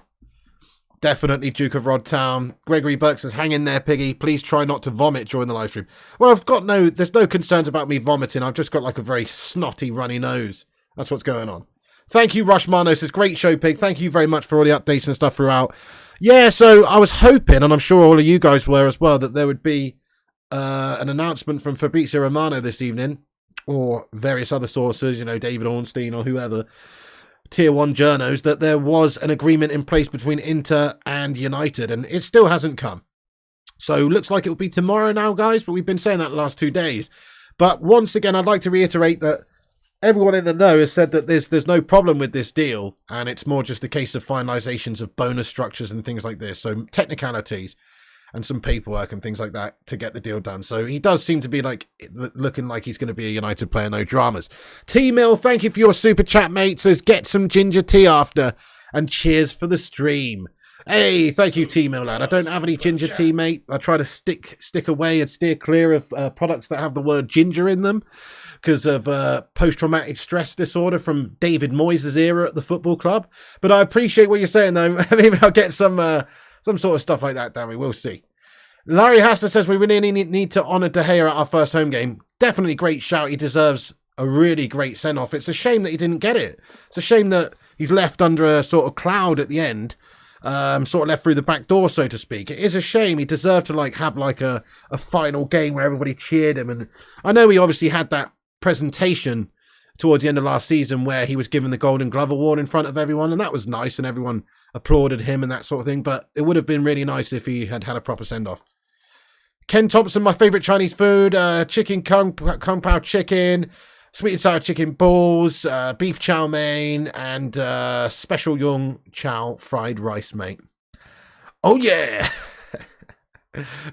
Definitely Duke of Rodtown. Gregory Burke says, hang in there, Piggy. Please try not to vomit during the live stream. Well, there's no concerns about me vomiting. I've just got like a very snotty, runny nose. That's what's going on. Thank you, Rushmano. Says, great show, Pig. Thank you very much for all the updates and stuff throughout. Yeah, so I was hoping, and I'm sure all of you guys were as well, that there would be an announcement from Fabrizio Romano this evening, or various other sources, you know, David Ornstein or whoever, Tier 1 journos, that there was an agreement in place between Inter and United, and it still hasn't come. So looks like it will be tomorrow now, guys, but we've been saying that the last 2 days. But once again, I'd like to reiterate that everyone in the know has said that there's no problem with this deal, and it's more just a case of finalizations of bonus structures and things like this. So technicalities and some paperwork and things like that to get the deal done. So he does seem to be like looking like he's going to be a United player, no dramas. T-Mill, thank you for your super chat, mate. Says, get some ginger tea after, and cheers for the stream. Hey, thank you, T-Mill, lad. I don't have any ginger tea, mate. I try to stick away and steer clear of products that have the word ginger in them because of post-traumatic stress disorder from David Moyes' era at the football club. But I appreciate what you're saying, though. Maybe I'll get some sort of stuff like that, damn it. We'll see. Larry Hasta says, we really need to honour De Gea at our first home game. Definitely great shout. He deserves a really great send-off. It's a shame that he didn't get it. It's a shame that he's left under a sort of cloud at the end. Sort of left through the back door, so to speak. It is a shame. He deserved to have a final game where everybody cheered him. And I know he obviously had that presentation towards the end of last season where he was given the Golden Glove Award in front of everyone, and that was nice, and everyone applauded him and that sort of thing. But it would have been really nice if he had a proper send-off. Ken Thompson, my favourite Chinese food, chicken kung pao chicken, sweet and sour chicken balls, beef chow mein, and special yung chow fried rice, mate. Oh, yeah.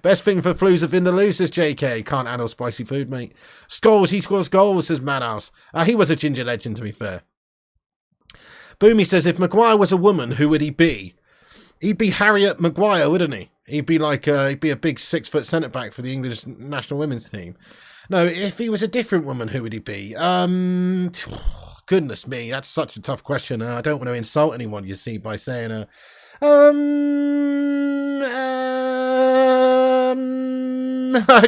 Best thing for Flues of Vindaloo, says JK. Can't handle spicy food, mate. Skulls, he scores goals, says Madhouse. He was a ginger legend, to be fair. Boomy says, if Maguire was a woman, who would he be? He'd be Harriet Maguire, wouldn't he? He'd be like, he'd be a big 6-foot centre-back for the English national women's team. No, if he was a different woman, who would he be? Goodness me, that's such a tough question. I don't want to insult anyone, you see, by saying, I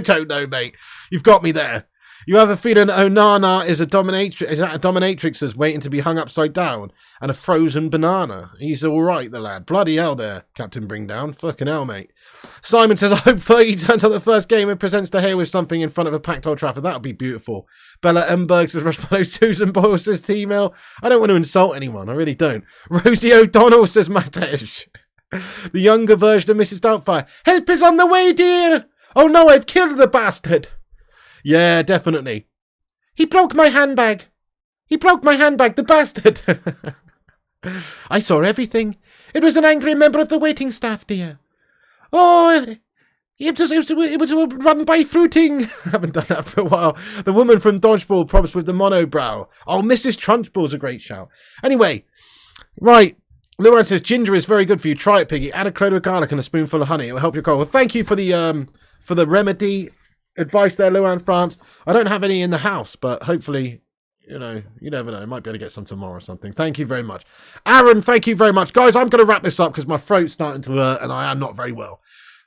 don't know, mate. You've got me there. You have a feeling Onana is a dominatrix that's waiting to be hung upside down and a frozen banana. He's all right, the lad. Bloody hell there, Captain Bringdown. Fucking hell, mate. Simon says, I hope Fergie turns up the first game and presents the hair with something in front of a packed Old Trafford. That would be beautiful. Bella Emberg says, Rushmallow Susan Boyle says, T-mail. I don't want to insult anyone. I really don't. Rosie O'Donnell says, Matesh. The younger version of Mrs. Doubtfire. Help is on the way, dear. Oh no, I've killed the bastard. Yeah, definitely. He broke my handbag. He broke my handbag, the bastard. I saw everything. It was an angry member of the waiting staff, dear. Oh, it was run by fruiting. I haven't done that for a while. The woman from Dodgeball, props with the monobrow. Oh, Mrs. Trunchbull's a great shout. Anyway, right. Luan says, ginger is very good for you. Try it, Piggy. Add a clove of garlic and a spoonful of honey. It will help your cold. Well, thank you for the remedy advice there, Luan France. I don't have any in the house, but hopefully, you never know. I might be able to get some tomorrow or something. Thank you very much. Aaron, thank you very much. Guys, I'm going to wrap this up because my throat's starting to hurt and I am not very well.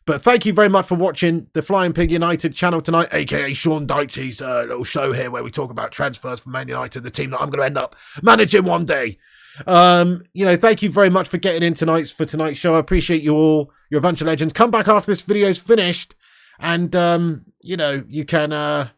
But thank you very much for watching the Flying Pig United channel tonight, a.k.a. Sean Dyche's little show here where we talk about transfers from Man United, the team that I'm going to end up managing one day. Thank you very much for getting in tonight's show. I appreciate you all. You're a bunch of legends. Come back after this video's finished and, you can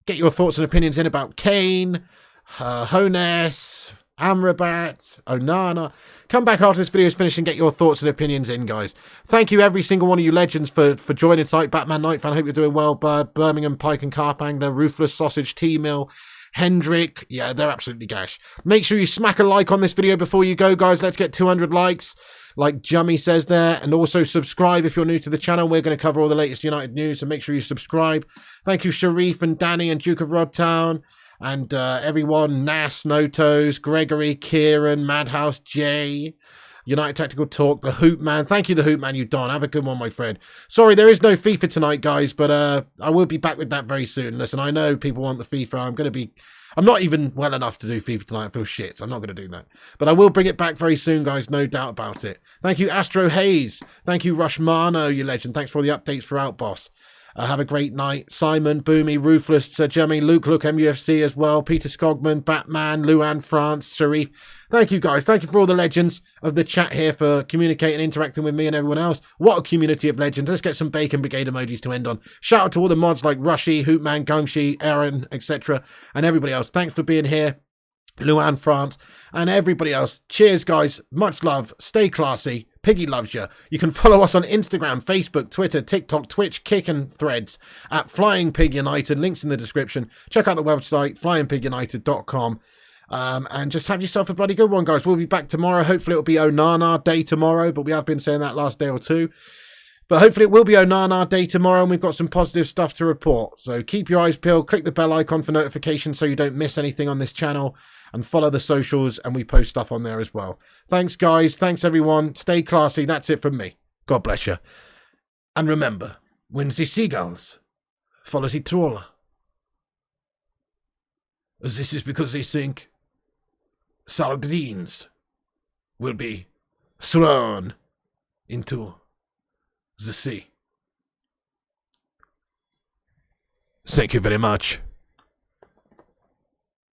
get your thoughts and opinions in about Kane, Hones, Amrabat, Onana. Come back after this video is finished and get your thoughts and opinions in, guys. Thank you, every single one of you legends, for joining tonight. Batman Night Fan, hope you're doing well. Bird, Birmingham, Pike and Carp Angler, Ruthless Sausage, T-Mill, Hendrick. Yeah, they're absolutely gash. Make sure you smack a like on this video before you go, guys. Let's get 200 likes, like Jummy says there. And also subscribe if you're new to the channel. We're going to cover all the latest United news, so make sure you subscribe. Thank you, Sharif and Danny and Duke of Rodtown. And everyone, Nas, Notos, Gregory, Kieran, Madhouse, Jay, United Tactical Talk, The Hoop Man. Thank you, The Hoop Man, you Don. Have a good one, my friend. Sorry, there is no FIFA tonight, guys, but I will be back with that very soon. Listen, I know people want the FIFA. I'm not even well enough to do FIFA tonight. I feel shit, so I'm not going to do that. But I will bring it back very soon, guys, no doubt about it. Thank you, Astro Hayes. Thank you, Rushmano, you legend. Thanks for all the updates throughout, boss. Have a great night. Simon, Boomy, Ruthless, Sir Jemmy, Luke, MUFC as well, Peter Skogman, Batman, Luan France, Sharif. Thank you, guys. Thank you for all the legends of the chat here for communicating, interacting with me and everyone else. What a community of legends. Let's get some Bacon Brigade emojis to end on. Shout out to all the mods like Rushy, Hoopman, Gungshi, Aaron, etc. and everybody else. Thanks for being here. Luan France and everybody else. Cheers, guys. Much love. Stay classy. Piggy loves you. You can follow us on Instagram, Facebook, Twitter, TikTok, Twitch, Kick and Threads at Flying Pig United. Links in the description. Check out the website, flyingpigunited.com. And just have yourself a bloody good one, guys. We'll be back tomorrow. Hopefully it'll be Onana Day tomorrow, but we have been saying that last day or two. But hopefully it will be Onana Day tomorrow, and we've got some positive stuff to report. So keep your eyes peeled. Click the bell icon for notifications so you don't miss anything on this channel. And follow the socials, and we post stuff on there as well. Thanks, guys. Thanks, everyone. Stay classy. That's it from me. God bless you. And remember, when the seagulls follow the trawler, this is because they think sardines will be thrown into the sea. Thank you very much.